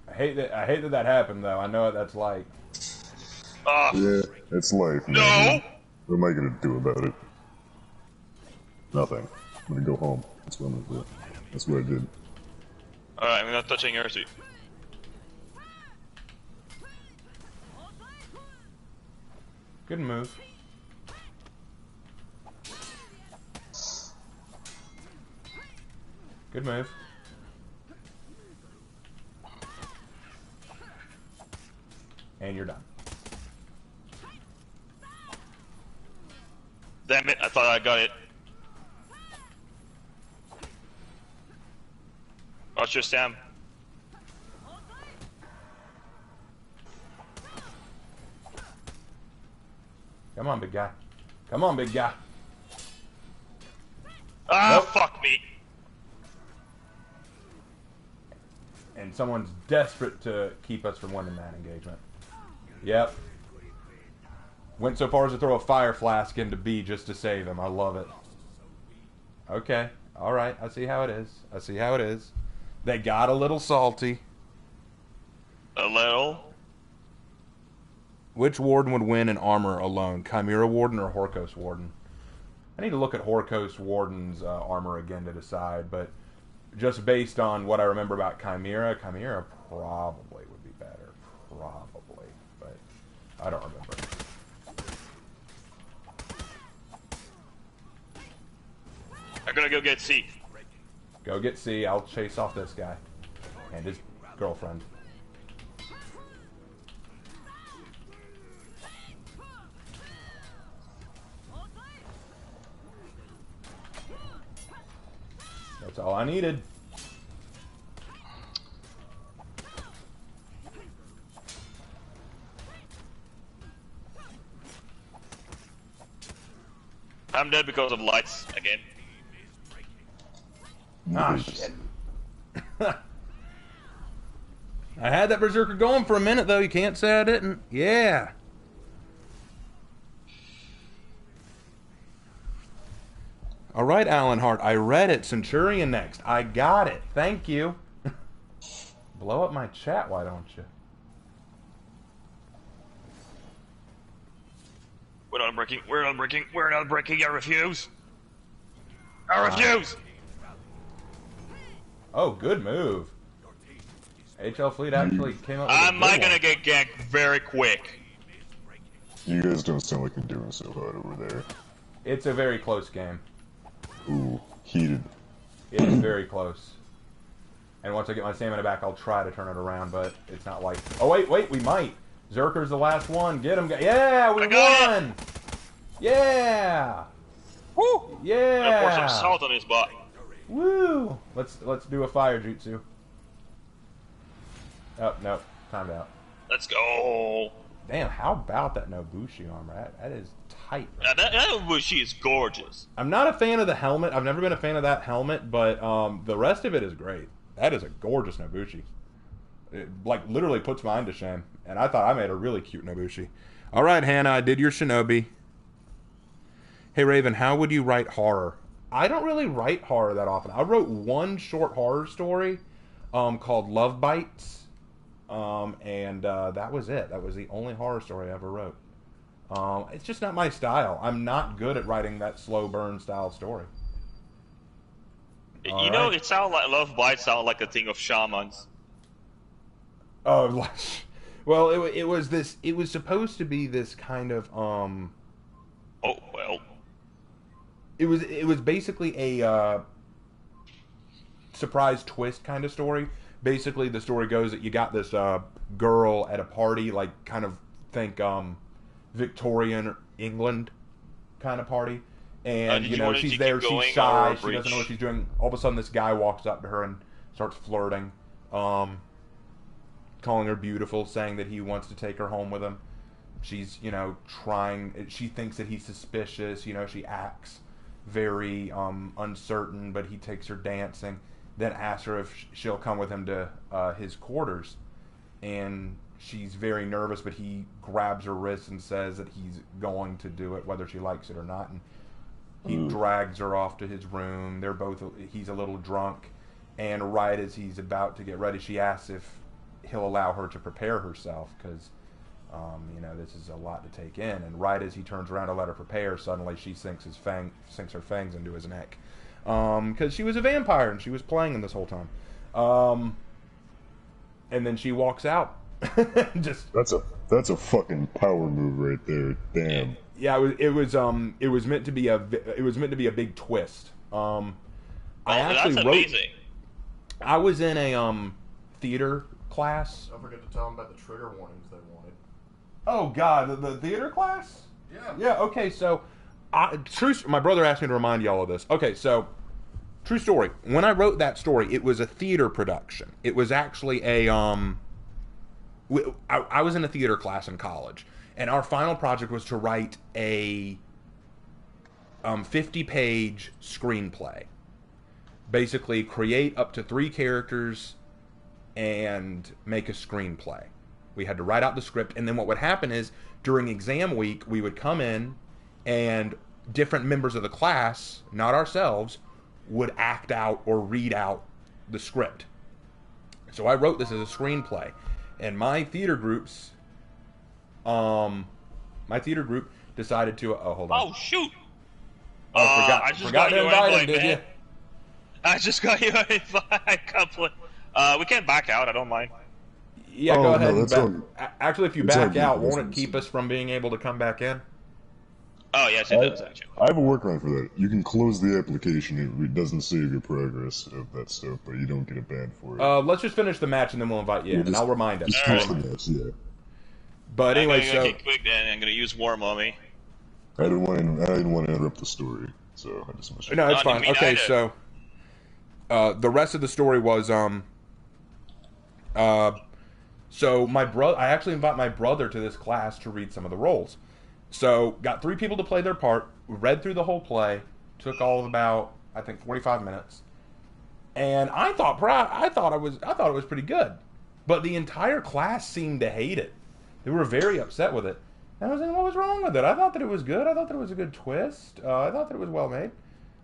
I hate that happened though. I know what that's like. Yeah, it's life, No! man. What am I gonna do about it? Nothing. I'm gonna go home. That's what I'm gonna do. That's what I did. Alright, I'm not touching Ursi. Good move. Good move. And you're done. Damn it, I thought I got it. Watch your Sam. Come on, big guy. Come on, big guy. Ah, Nope. fuck me. And someone's desperate to keep us from winning that engagement. Yep. Went so far as to throw a fire flask into B just to save him. I love it. Okay. Alright. I see how it is. I see how it is. They got a little salty. A little. Which Warden would win in armor alone? Chimera Warden or Horkos Warden? I need to look at Horkos Warden's armor again to decide, but just based on what I remember about Chimera probably would be better. Probably. But I don't remember. I'm gonna go get C. Go get C. I'll chase off this guy. And his girlfriend. That's all I needed. I'm dead because of lights again. Ah, shit. I had that Berserker going for a minute, though. You can't say I didn't. Yeah. All right, Alan Hart. I read it. Centurion next. I got it. Thank you. Blow up my chat, why don't you? We're not breaking. We're not breaking. We're not breaking. I refuse. I refuse. Oh, good move. HL Fleet actually came up with Am a I good gonna one. get ganked very quick? You guys don't sound like you're doing so hard over there. It's a very close game. Ooh, heated. It is very close. And once I get my stamina back, I'll try to turn it around, but it's not like... Oh, wait, we might. Zerker's the last one. Get him. Yeah, we won! Yeah! Woo! Yeah! I'm gonna pour some salt on his butt. Woo! Let's do a fire jutsu. Oh, no. Timed out. Let's go. Damn, how about that Nobushi armor? That is tight. Right? That Bushi is gorgeous. I'm not a fan of the helmet. I've never been a fan of that helmet, but the rest of it is great. That is a gorgeous Nobushi. It, like, literally puts mine to shame. And I thought I made a really cute Nobushi. All right, Hannah, I did your Shinobi. Hey, Raven, how would you write horror? I don't really write horror that often. I wrote one short horror story called Love Bites. And that was it. That was the only horror story I ever wrote. It's just not my style. I'm not good at writing that slow burn style story. You know, it sounds like Love Bites sound like a thing of shamans. Oh, well, it was this. It was supposed to be this kind of Oh well. It was basically a surprise twist kind of story. Basically, the story goes that you got this girl at a party, like kind of think Victorian England kind of party, and you know she's there, she's shy, she doesn't know what she's doing. All of a sudden, this guy walks up to her and starts flirting, calling her beautiful, saying that he wants to take her home with him. She's, you know, trying. She thinks that he's suspicious. You know, she acts very uncertain, but he takes her dancing. Then asks her if she'll come with him to his quarters, and she's very nervous, but he grabs her wrist and says that he's going to do it, whether she likes it or not. And he drags her off to his room. He's a little drunk, and right as he's about to get ready, she asks if he'll allow her to prepare herself, because you know, this is a lot to take in. And right as he turns around to let her prepare, suddenly she sinks her fangs into his neck. Because she was a vampire and she was playing him this whole time. And then she walks out. Just that's a fucking power move right there. Damn. Yeah, it was meant to be a big twist. I actually that's wrote. Amazing. I was in a theater class. Don't forget to tell them about the trigger warnings they wanted. Oh God, the theater class? Yeah. Yeah. Okay, so my brother asked me to remind y'all of this. Okay, so true story. When I wrote that story, it was a theater production. It was actually I was in a theater class in college, and our final project was to write a 50-page screenplay. Basically, create up to 3 characters and make a screenplay. We had to write out the script, and then what would happen is during exam week, we would come in, and different members of the class, not ourselves, would act out or read out the script. So I wrote this as a screenplay, and my theater group decided to. Oh, hold on. Oh shoot! Oh, I just got to your invite him, invite, did man. you? I just got your invite. We can back out. I don't mind. Yeah, Oh, go ahead. no, And that's all- actually, if you it's back all out, good. won't it keep us from being able to come back in? Oh yes, it does actually. I have a workaround for that. You can close the application. It doesn't save your progress of that stuff, but you don't get a ban for it. Let's just finish the match, and then we'll invite you in, and I'll remind us. Just finish the match, yeah. But anyway, I'm gonna get quick then. I'm gonna use War Mummy. I didn't want to interrupt the story, so I just missed it. No, it's fine. Me Okay, neither. so the rest of the story was so I actually invite my brother to this class to read some of the roles. So got 3 people to play their part. Read through the whole play. Took all of about, I think, 45 minutes. And I thought it was pretty good, but the entire class seemed to hate it. They were very upset with it. And I was like, what was wrong with it? I thought that it was good. I thought that it was a good twist. I thought that it was well made.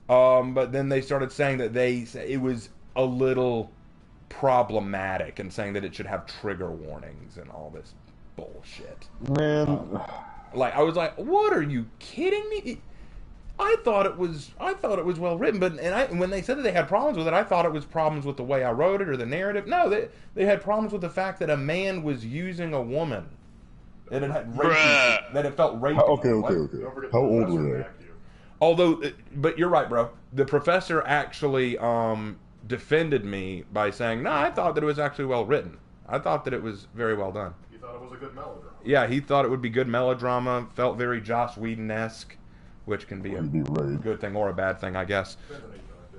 But then they started saying that it was a little problematic and saying that it should have trigger warnings and all this bullshit. Man, Like, I was like, what, are you kidding me? I thought it was well written, but when they said that they had problems with it, I thought it was problems with the way I wrote it or the narrative. No, they had problems with the fact that a man was using a woman. That it had rapey, that it felt rapey. Okay. How old were they? Although, but you're right, bro. The professor actually defended me by saying, no, I thought that it was actually well written. I thought that it was very well done. You thought it was a good melodrama. Yeah, he thought it would be good melodrama. Felt very Joss Whedon-esque, which can be a good thing or a bad thing, I guess.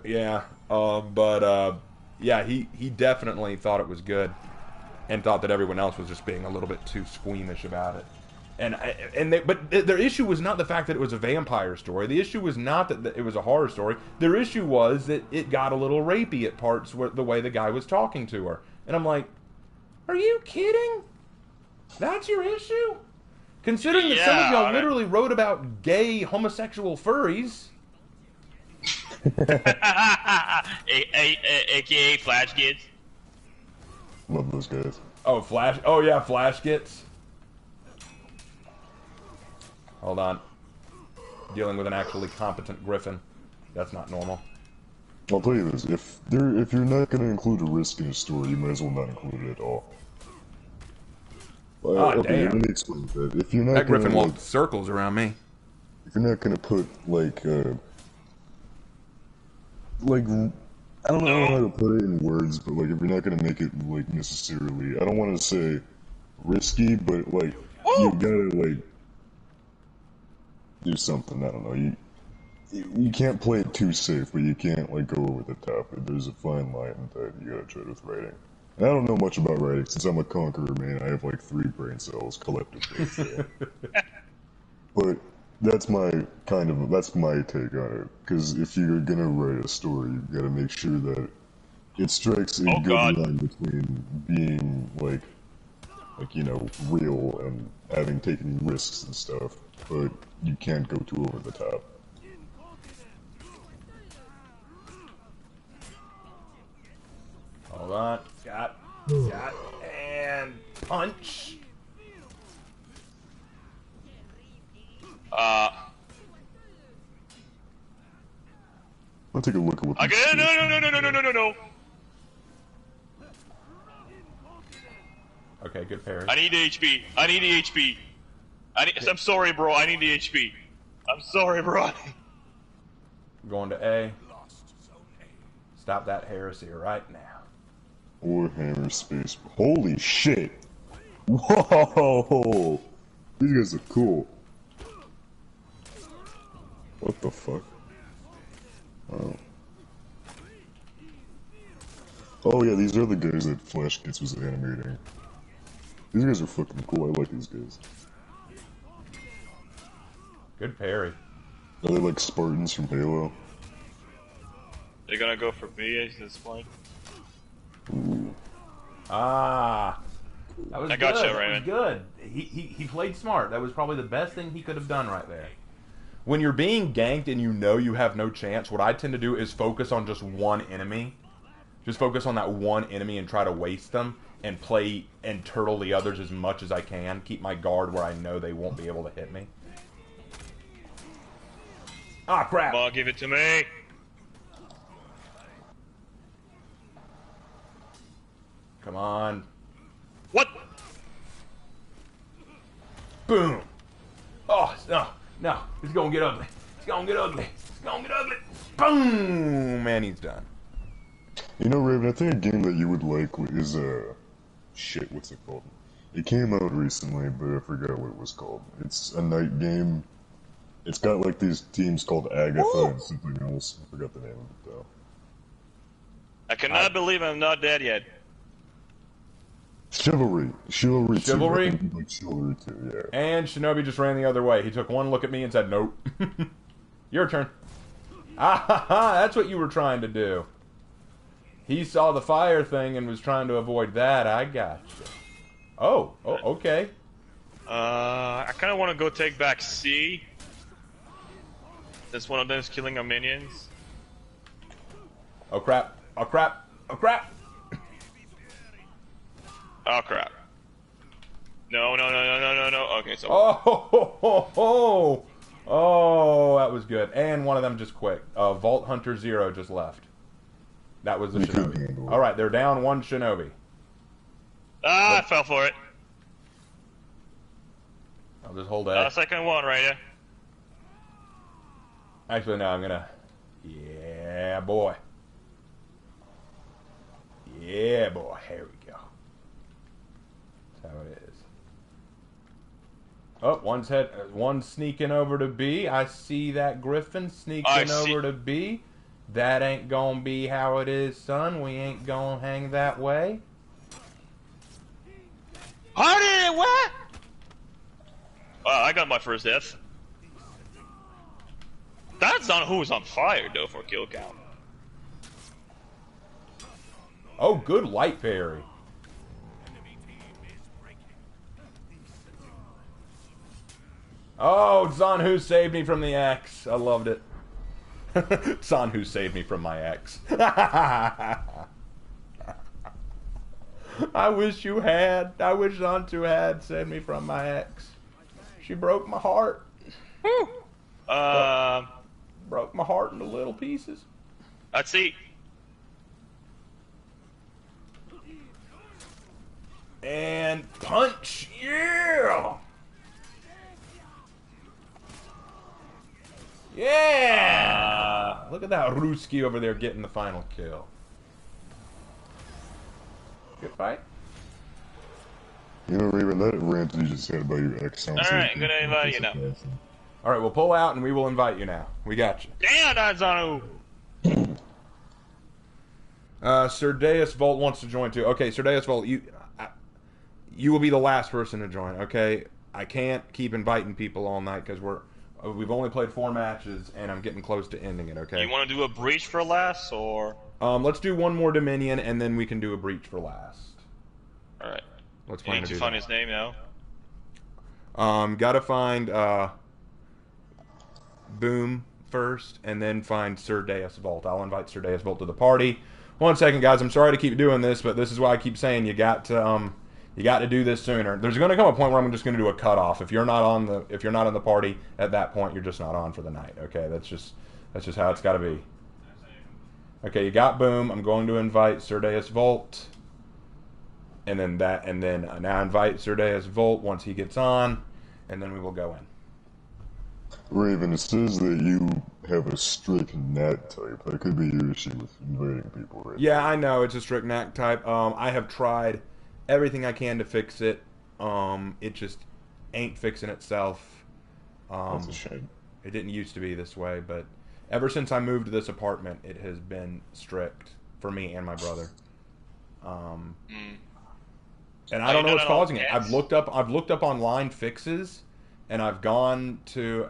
Yeah, yeah, he definitely thought it was good, and thought that everyone else was just being a little bit too squeamish about it. But their issue was not the fact that it was a vampire story. The issue was not that it was a horror story. Their issue was that it got a little rapey at parts, the way the guy was talking to her. And I'm like, are you kidding? That's your issue? Considering that some of y'all literally wrote about gay homosexual furries. AKA Flash Kids. Love those guys. Oh, Flash. Oh, yeah, Flash Gets. Hold on. Dealing with an actually competent Griffin. That's not normal. I'll tell you this: if you're not going to include a risk in a story, you might as well not include it at all. Damn. Let me explain that. If you're not That Griffin gonna, walked circles around me. if you're not going to put like I don't know how to put it in words, but like if you're not going to make it like necessarily, I don't want to say risky, but like you gotta like do something. I don't know. You can't play it too safe, but you can't like go over the top. There's a fine line that you gotta tread with writing. And I don't know much about writing since I'm a conqueror, man. I have like 3 brain cells collectively. So. But that's my take on it. Because if you're gonna write a story, you gotta make sure that it strikes a good line between being like real and having taken risks and stuff. But you can't go too over the top. Hold on. Got, and punch. I'll take a look at what. No. Okay, good parry. I need the HP. I'm sorry, bro. I need the HP. I'm sorry, bro. Going to A. Stop that heresy right now. Warhammer Space. Holy shit! Whoa! These guys are cool. What the fuck? Oh. Oh yeah, these are the guys that Flash Gets was animating. These guys are fucking cool. I like these guys. Good parry. Are they like Spartans from Halo? They're gonna go for B at this point. Ooh. Ah. That was I got good. you, Raymond. That was good. He played smart. That was probably the best thing he could have done right there. When you're being ganked and you know you have no chance, what I tend to do is focus on just one enemy. Just focus on that one enemy and try to waste them and play and turtle the others as much as I can. Keep my guard where I know they won't be able to hit me. Ah, crap. Come on, give it to me. Come on. What? Boom. Oh, no. No. It's going to get ugly. It's going to get ugly. It's going to get ugly. Boom. Man, he's done. You know, Raven, I think a game that you would like is, shit, what's it called? It came out recently, but I forgot what it was called. It's a night game. It's got, like, these teams called Agatha and something else. I forgot the name of it, though. I cannot believe I'm not dead yet. Chivalry. Chivalry 2. Chivalry? I think you'd like Chivalry 2, yeah. And Shinobi just ran the other way. He took one look at me and said, nope. Your turn. Ah, ha, ha, that's what you were trying to do. He saw the fire thing and was trying to avoid that. I got you. Oh, okay. I kind of want to go take back C. Since one of them is killing our minions. Oh, crap. Oh, crap. Oh, crap. Oh, crap. No. Okay, so... Oh, that was good. And one of them just quit. Vault Hunter 0 just left. That was the Shinobi. Alright, they're down one Shinobi. Ah, I fell for it. I'll just hold that. Second one right here. Actually, no, I'm gonna... Yeah, boy. Yeah, boy. Here we go. That's how it is. Oh, one's sneaking over to B. I see that Griffin sneaking over to B. That ain't gonna be how it is, son. We ain't gonna hang that way. Howdy, what? I got my first death. That's not who's on fire, though, for kill count. Oh, good light parry. Oh, Zanhu saved me from the X. I loved it. Zanhu saved me from my ex. I wish you had. I wish Zanhu had saved me from my ex. She broke my heart. Broke my heart into little pieces. Let's see. And punch. Yeah. Yeah! Look at that Ruski over there getting the final kill. Good fight. You know, Raven, that rant you just said about your ex sounds Alright, I'm gonna invite you now. Alright, we'll pull out and we will invite you now. We got you. Damn, that's on who? Sir Deus Volt wants to join too. Okay, Sir Deus Volt, you will be the last person to join, okay? I can't keep inviting people all night because we've only played 4 matches, and I'm getting close to ending it, okay? You want to do a breach for last, or...? Let's do one more Dominion, and then we can do a breach for last. Alright. Let's You need to find his name now. Gotta find, Boom first, and then find Sir Deus Volt. I'll invite Sir Deus Volt to the party. One second, guys. I'm sorry to keep doing this, but this is why I keep saying you got to do this sooner. There's going to come a point where I'm just going to do a cutoff. If you're not in the party at that point, you're just not on for the night. Okay, that's just how it's got to be. Okay, you got Boom. I'm going to invite Sir Deus Volt, and then now invite Sir Deus Volt once he gets on, and then we will go in. Raven, it says that you have a strict knack type. That could be your issue with inviting people, right? Yeah, I know it's a strict knack type. I have tried everything I can to fix it. ain't fixing itself. That's a shame. It didn't used to be this way, but ever since I moved to this apartment, it has been strict for me and my brother. And I don't know what's causing it. I've looked up online fixes, and I've gone to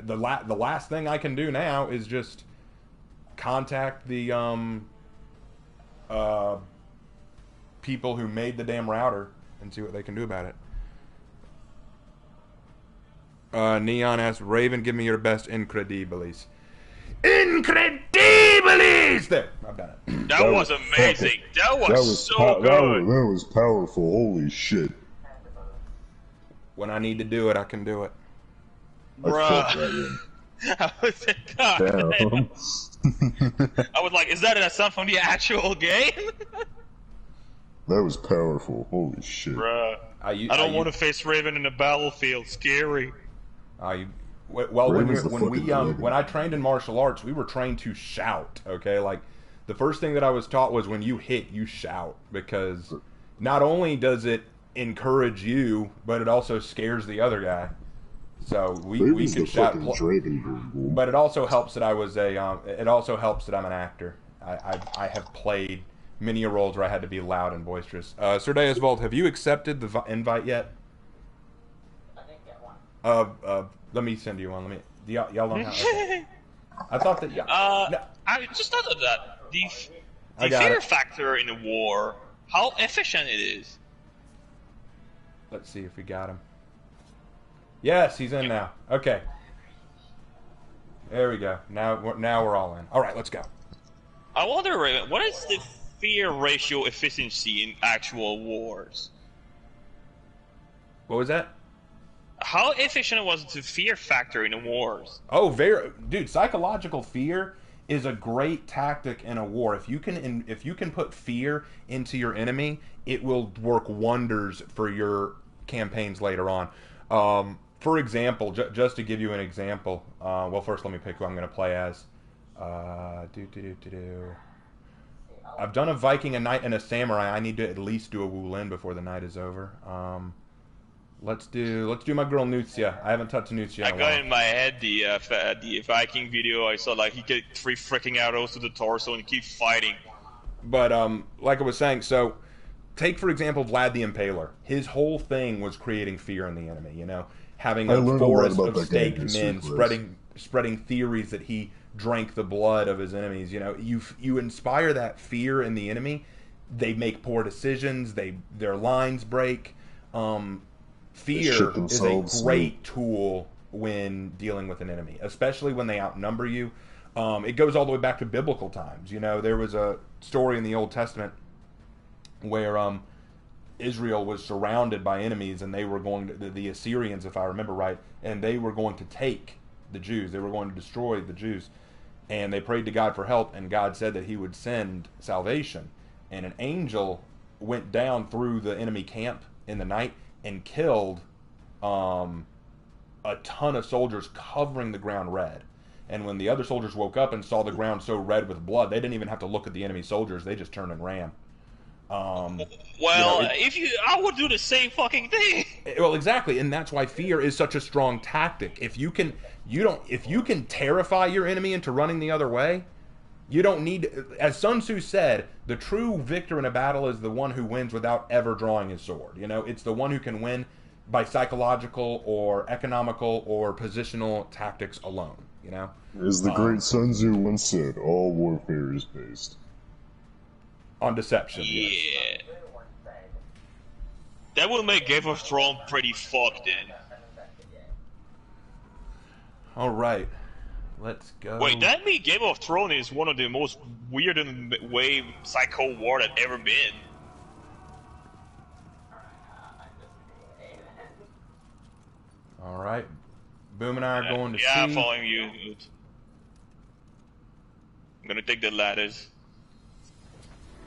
the last thing I can do now is just contact the people who made the damn router and see what they can do about it. Neon asks, Raven, give me your best Incredibilis. Incredibilis! There, I've done it. That was amazing. That was so good. That was powerful. Holy shit. When I need to do it, I can do it. Bruh. I was like, God, damn. I was like, is that a sound from the actual game? That was powerful. Holy shit. Bruh. I don't want to face Raven in the battlefield. Scary. Well, when I trained in martial arts, we were trained to shout. Okay, like the first thing that I was taught was when you hit, you shout, because not only does it encourage you, but it also scares the other guy. So we could shout, but it also helps that I was it also helps that I'm an actor. I have played many roles where I had to be loud and boisterous. Sir Deus Volt, have you accepted the invite yet? Let me send you one. Y'all don't have. Okay. I thought that. No. I just thought of that. The fear factor in a war, how efficient it is. Let's see if we got him. Yes, he's in now. Okay. There we go. Now we're all in. All right, let's go. I wonder, Raven, what is the fear ratio efficiency in actual wars? What was that? How efficient was the fear factor in the wars? Oh, dude, psychological fear is a great tactic in a war. If you can put fear into your enemy, it will work wonders for your campaigns later on. For example, just to give you an example, well, first let me pick who I'm going to play as. I've done a Viking, a knight, and a samurai. I need to at least do a Wulin before the night is over. Let's do my girl Nutzia. I haven't touched Nutzia. I got in my head the Viking video. I saw like he get 3 freaking arrows to the torso and keep fighting. But like I was saying, so take for example Vlad the Impaler. His whole thing was creating fear in the enemy. You know, having a forest of staked men, spreading theories that he drank the blood of his enemies. You know, you inspire that fear in the enemy. They make poor decisions. Their lines break. Fear is a great tool when dealing with an enemy, especially when they outnumber you. It goes all the way back to biblical times. You know, there was a story in the Old Testament where Israel was surrounded by enemies, and they were going to, the Assyrians, if I remember right, and they were going to take the Jews. They were going to destroy the Jews. And they prayed to God for help, and God said that he would send salvation. And an angel went down through the enemy camp in the night and killed a ton of soldiers, covering the ground red. And when the other soldiers woke up and saw the ground so red with blood, they didn't even have to look at the enemy soldiers. They just turned and ran. I would do the same fucking thing. Well, exactly, and that's why fear is such a strong tactic. If you can terrify your enemy into running the other way, you don't need. As Sun Tzu said, the true victor in a battle is the one who wins without ever drawing his sword. You know, it's the one who can win by psychological or economical or positional tactics alone. You know, as the great Sun Tzu once said, all warfare is based on deception. Yeah. Yes. That will make Game of Thrones pretty fucked in. All right. Let's go. Wait, that means Game of Thrones is one of the most weird and way psycho war that ever been. All right. Boom and I are going to see. Yeah, I'm following you. I'm gonna take the ladders.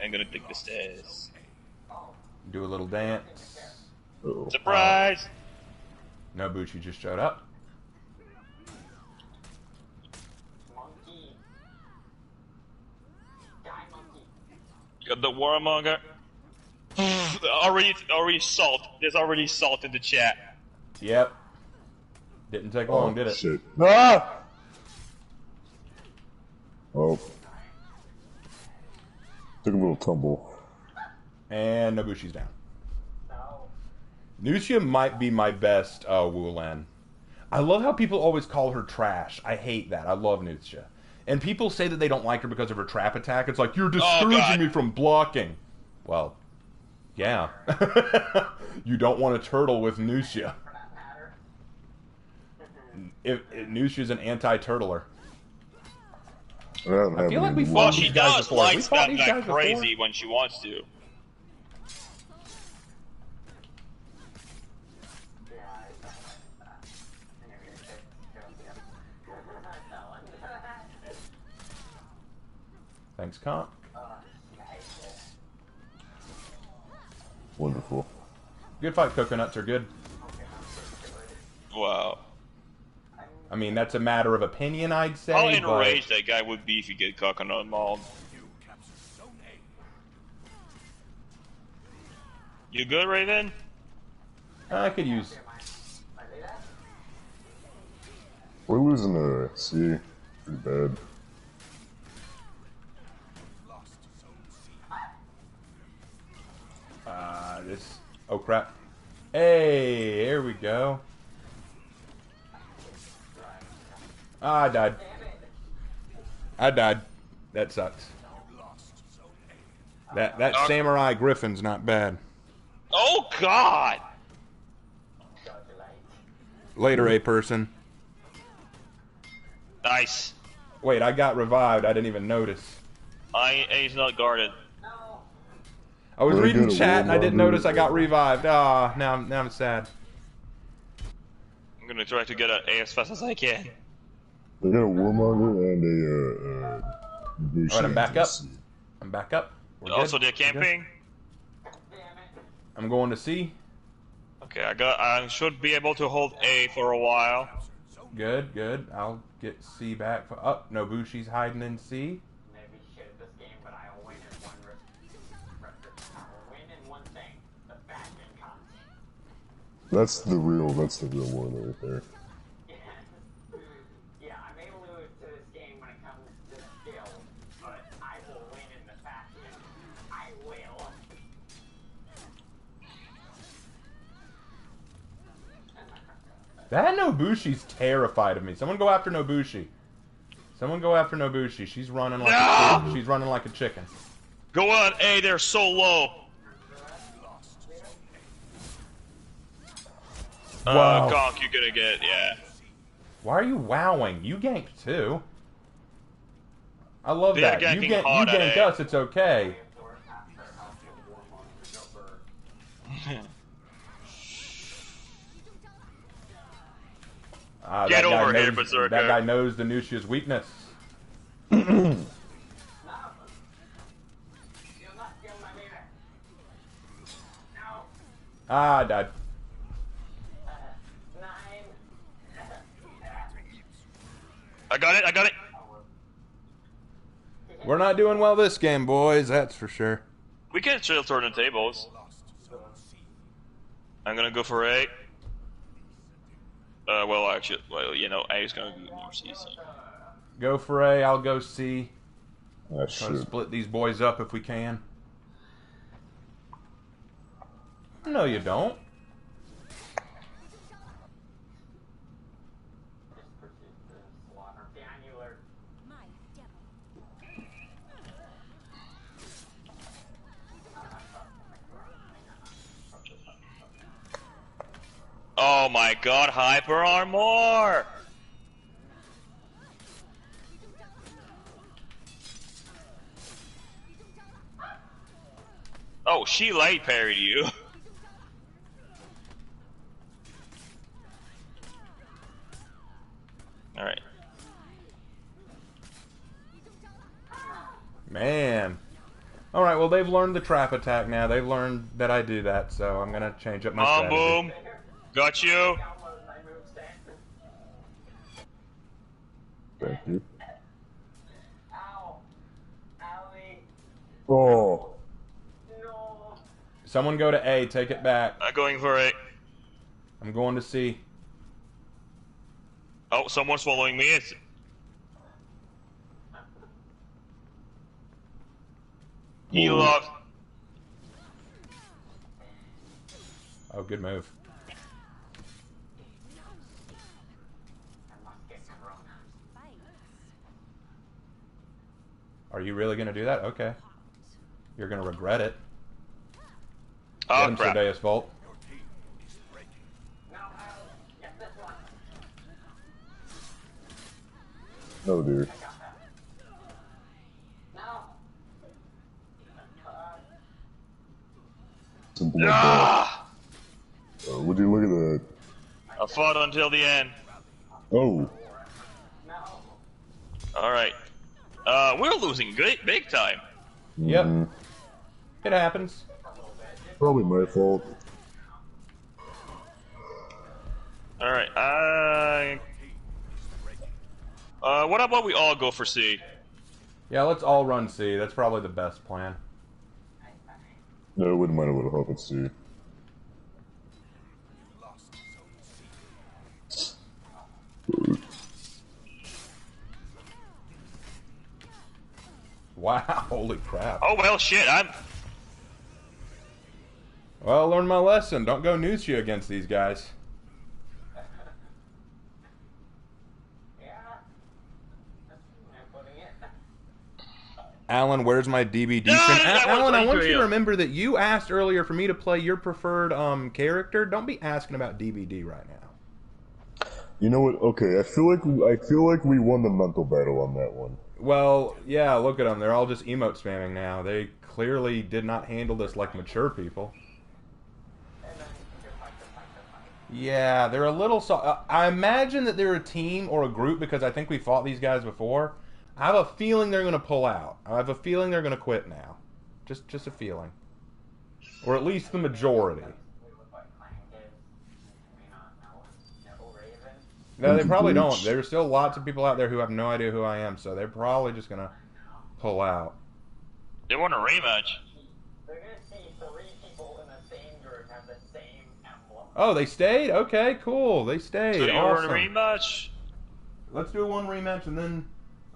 I'm gonna take the stairs. Do a little dance. Uh-oh. Surprise! Nobuchi just showed up. Got the warmonger. already salt. There's already salt in the chat. Yep. Didn't take long, did it? Shit. Ah! Oh. Took a little tumble. And Nobushi's down. Nuxia might be my best Wulan. I love how people always call her trash. I hate that. I love Nuxia. And people say that they don't like her because of her trap attack. It's like, you're discouraging me from blocking. Well, yeah. You don't want to turtle with Nuxia. If Nuxia's an anti-turtler. I feel like we fought these guys before. Well, she does light spam like crazy when she wants to. Thanks, Comp. Wonderful. Good fight. Coconuts are good. Wow. I mean, that's a matter of opinion, I'd say. How enraged that guy would be if he get coconut mauled. You good, Raven? I could use. We're losing to C. Pretty bad. This. Oh crap! Hey, here we go. Ah, I died. I died. That sucks. That samurai griffin's not bad. Oh God! Later, a person. Nice. Wait, I got revived. I didn't even notice. He's not guarded. I was reading chat and I didn't notice I got revived. Ah, now I'm sad. I'm gonna try to get it as fast as I can. They got a warmonger and a Alright, I'm back up. I'm back up. Also, they're camping. I'm going to C. Okay, I should be able to hold A for a while. Good, good. I'll get C back. Oh, Nobushi's hiding in C. That's the real one right there. Yeah, I may lose to this game when it comes to skill, but I will win in the fashion. I will. That Nobushi's terrified of me. Someone go after Nobushi. Someone go after Nobushi. She's running like she's running like a chicken. Go on, A. They're so low. Wow. Conk, you're gonna get, yeah. Why are you wowing? You ganked too. I love They're that. You ganking hard gank at us, it's okay. Get over here, Berserker. That guy knows the Nuxia's weakness. Ah, I died. I got it. We're not doing well this game, boys, that's for sure. We can still turn the tables. I'm gonna go for A. Well, actually, you know, A is gonna be more C. So. Go for A, I'll go C. Ah, Try to split these boys up if we can. No, you don't. Oh my God, hyper armor! Oh, she light parried you. Alright. Man. Alright, well, they've learned the trap attack now. They've learned that I do that, so I'm gonna change up my strategy. Boom. Got you. Thank you. Oh. Someone go to A, take it back. I'm going for A. I'm going to see. Oh, someone's following me. It's... He lost. Oh, good move. Are you really going to do that? Okay. You're going to regret it. Oh, Get him, crap. Sordeus Volt. Oh dear. Simple like that. Would you look at that? I fought until the end. Oh. Alright. We're losing big time. Yep. It happens. Probably my fault. Alright, what about we all go for C? Yeah, let's all run C. That's probably the best plan. No, I wouldn't mind a little help at C. Wow, holy crap. Oh, well, shit, Well, I learned my lesson. Don't go Nucia against these guys. Alan, where's my DB decent? Alan, I want you to remember that you asked earlier for me to play your preferred character. Don't be asking about DBD right now. You know what? Okay, I feel like we won the mental battle on that one. Well, yeah, look at them. They're all just emote spamming now. They clearly did not handle this like mature people. Yeah, they're a little... I imagine that they're a team or a group because I think we fought these guys before. I have a feeling they're going to pull out. I have a feeling they're going to quit now. Just a feeling. Or at least the majority. No, they probably don't. There's still lots of people out there who have no idea who I am, so they're probably just going to pull out. They want a rematch. They're going to see 3 people in the same group have the same emblem. Oh, they stayed? Okay, cool. They stayed. So you awesome. want a rematch? Let's do one rematch and then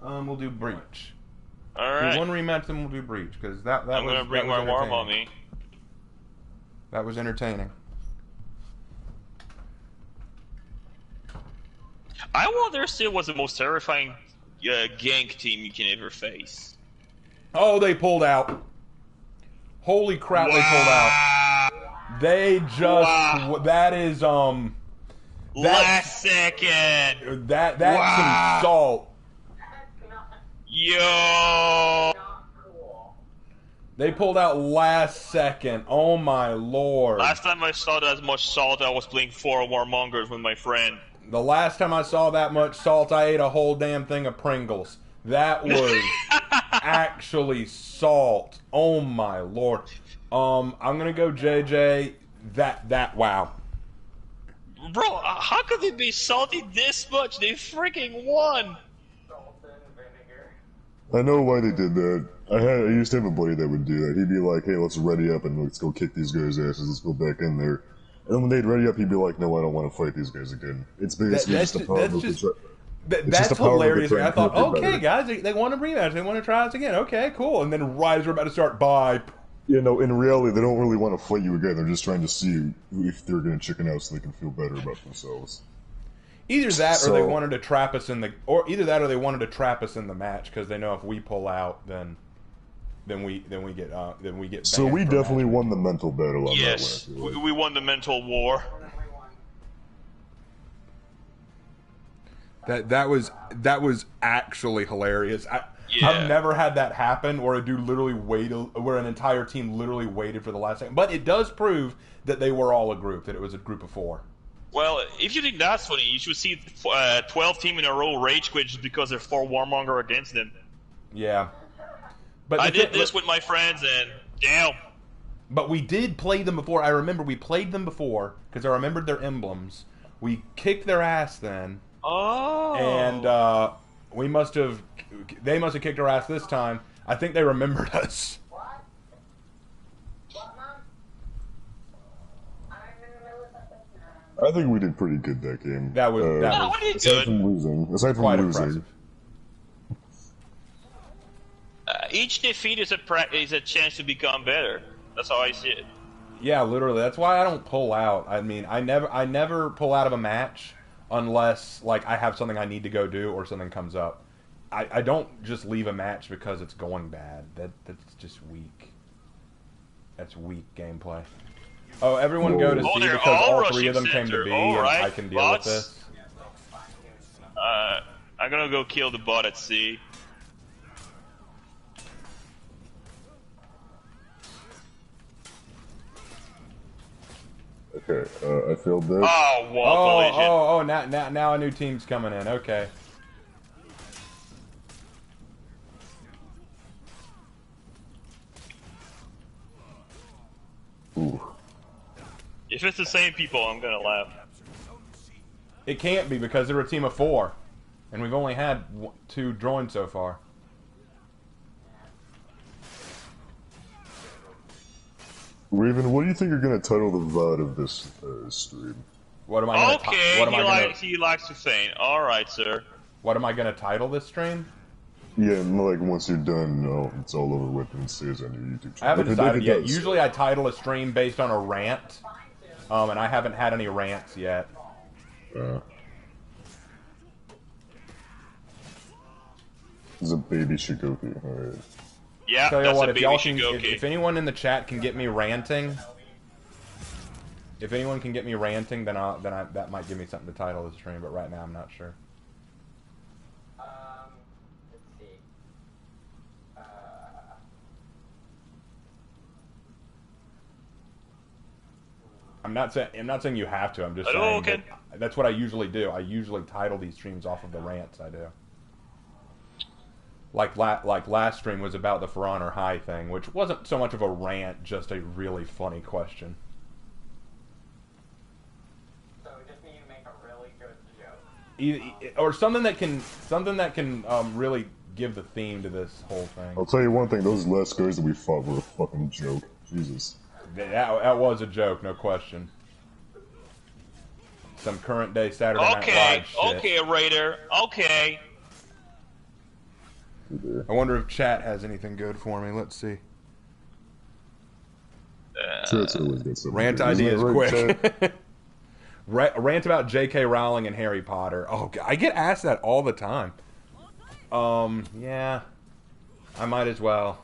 we'll do Breach. Alright. Do one rematch, then we'll do Breach, because that was... I'm going to bring my warm on me. That was entertaining. I wonder still what's the most terrifying gank team you can ever face. Oh, they pulled out. Holy crap, wow. They pulled out. They just... Wow. That is, last second. That's wow. some salt. Yo. They pulled out last second. Oh my lord. Last time I saw that much salt, I was playing 4 Warmongers with my friend. The last time I saw that much salt, I ate a whole damn thing of Pringles. That was actually salt. Oh my lord. I'm gonna go JJ. Wow. Bro, how could they be salty this much? They freaking won. I know why they did that. I used to have a buddy that would do that. He'd be like, "Hey, let's ready up and let's go kick these guys' asses. Let's go back in there." And then when they'd ready up, he'd be like, "No, I don't want to fight these guys again." It's basically just a power move. That's hilarious. I thought, okay, guys, they want a rematch. They want to try this again. Okay, cool. And then right as we're about to start, bye. You know, in reality, they don't really want to fight you again. They're just trying to see if they're going to chicken out so they can feel better about themselves. Either that, or they wanted to trap us in the, or either that, or they wanted to trap us in the match because they know if we pull out, then we get. So we definitely won the mental battle on yes, that one. We won the mental war. That was actually hilarious. I've never had that happen where a dude literally where an entire team literally waited for the last second. But it does prove that they were all a group, that it was a group of 4. Well, if you think that's funny, you should see 12 team in a row rage quit just because there's 4 Warmonger against them. Yeah. But I did this with my friends and damn. But we did play them before. I remember we played them before because I remembered their emblems. We kicked their ass then. Oh. And they must have kicked our ass this time. I think they remembered us. I think we did pretty good that game. That was No, we did aside good. from losing. Aside from quite losing. impressive. Each defeat is a chance to become better. That's how I see it. Yeah, literally. That's why I don't pull out. I mean, I never pull out of a match unless like I have something I need to go do or something comes up. I don't just leave a match because it's going bad. That's just weak. That's weak gameplay. Oh, everyone go to Whoa. C they're because all all three of them rushing came to center. B, All and right, I can deal with bots. this. I'm gonna go kill the bot at C. Okay, I failed that. Oh, wall collision. Now a new team's coming in. Okay. Ooh. If it's the same people, I'm gonna laugh. It can't be because they're a team of 4, and we've only had 2 joined so far. Raven, what do you think you're gonna title the VOD of this stream? What am I gonna Okay, what am I gonna he likes to feign. Alright, sir. What am I gonna title this stream? Yeah, and like once you're done, it's all over with and it stays on your YouTube channel. I haven't If it decided yet. does. Usually I title a stream based on a rant, and I haven't had any rants yet. This is a baby Shikoku. Alright. Yeah, Tell you that's what, a if baby y'all can, Shigoki. if anyone in the chat can get me ranting, if anyone can get me ranting, then that might give me something to title the stream. But right now, I'm not sure. Let's see. I'm not saying you have to. I'm just Hello, saying Ken. that's what I usually do. I usually title these streams off of the rants I do. Like last stream was about the For Honor High thing, which wasn't so much of a rant, just a really funny question. So we just need to make a really good joke. Or something that can really give the theme to this whole thing. I'll tell you one thing, those last guys that we fought were a fucking joke. Jesus. That was a joke, no question. Some current day Saturday Night Live shit. Okay, Raider. Okay. I wonder if chat has anything good for me. Let's see. Chat's always got something Rant good. Isn't ideas that right, quick. Chat? Rant about J.K. Rowling and Harry Potter. Oh, I get asked that all the time. Yeah. I might as well.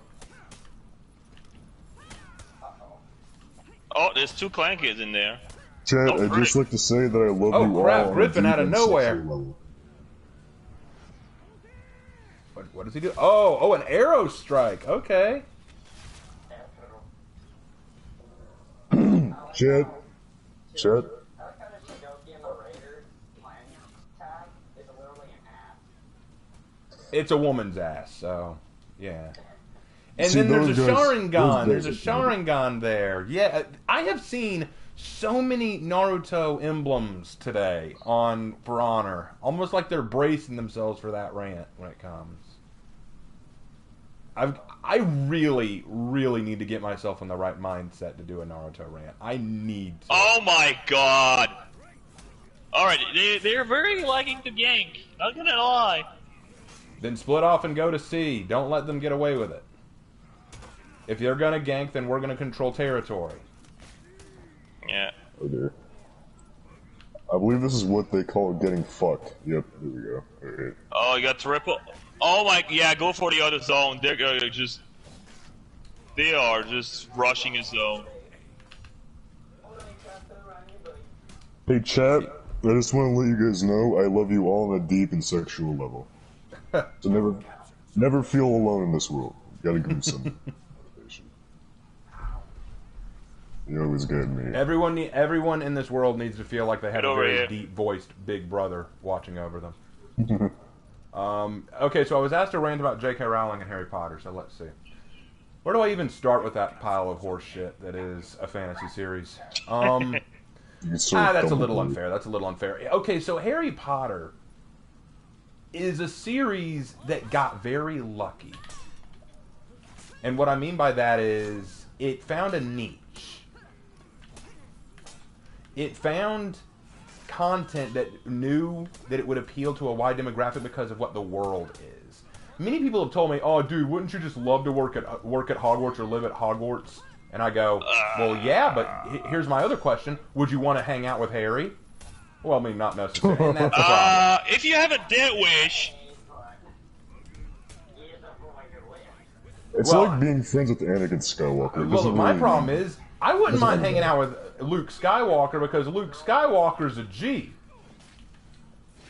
Oh, there's 2 clankers in there. Chat, Oh, I'd just like to say that I love Oh, you crap, all. on a Griffin deep out of and nowhere. sexual level. What does he do? Oh, an arrow strike. Okay. Chat. I like how the Shigoki and the Raiders clan tag is literally an ass. It's a woman's ass, so yeah. And See, then there's a those guys- Sharingan. those There's a guys are Sharingan there. Yeah, I have seen so many Naruto emblems today on For Honor. Almost like they're bracing themselves for that rant when it comes. I really, really need to get myself in the right mindset to do a Naruto rant. I need to. Oh my god. Alright, they're very liking to gank. Not gonna lie. Then split off and go to C. Don't let them get away with it. If they're gonna gank, then we're gonna control territory. Yeah. Oh dear. I believe this is what they call getting fucked. Yep, there we go. Alright. Oh, you got triple. Oh my, yeah, go for the other zone. They are just rushing a zone. Hey chat, I just want to let you guys know I love you all on a deep and sexual level. So never feel alone in this world. You gotta give me some motivation. You always get me. Everyone in this world needs to feel like they have Get a over very here. deep-voiced big brother watching over them. Okay, so I was asked to rant about J.K. Rowling and Harry Potter, so let's see. Where do I even start with that pile of horse shit that is a fantasy series? That's a little unfair. That's a little unfair. Okay, so Harry Potter is a series that got very lucky. And what I mean by that is it found a niche. It found content that knew that it would appeal to a wide demographic because of what the world is. Many people have told me, "Oh, dude, wouldn't you just love to work at Hogwarts or live at Hogwarts?" And I go, "Well, yeah, but here's my other question: would you want to hang out with Harry?" Well, I mean, not necessarily. And that's the problem. If you have a death wish. It's like being friends with Anakin Skywalker. Well, my problem is, I wouldn't mind hanging out with Luke Skywalker because Luke Skywalker's a G.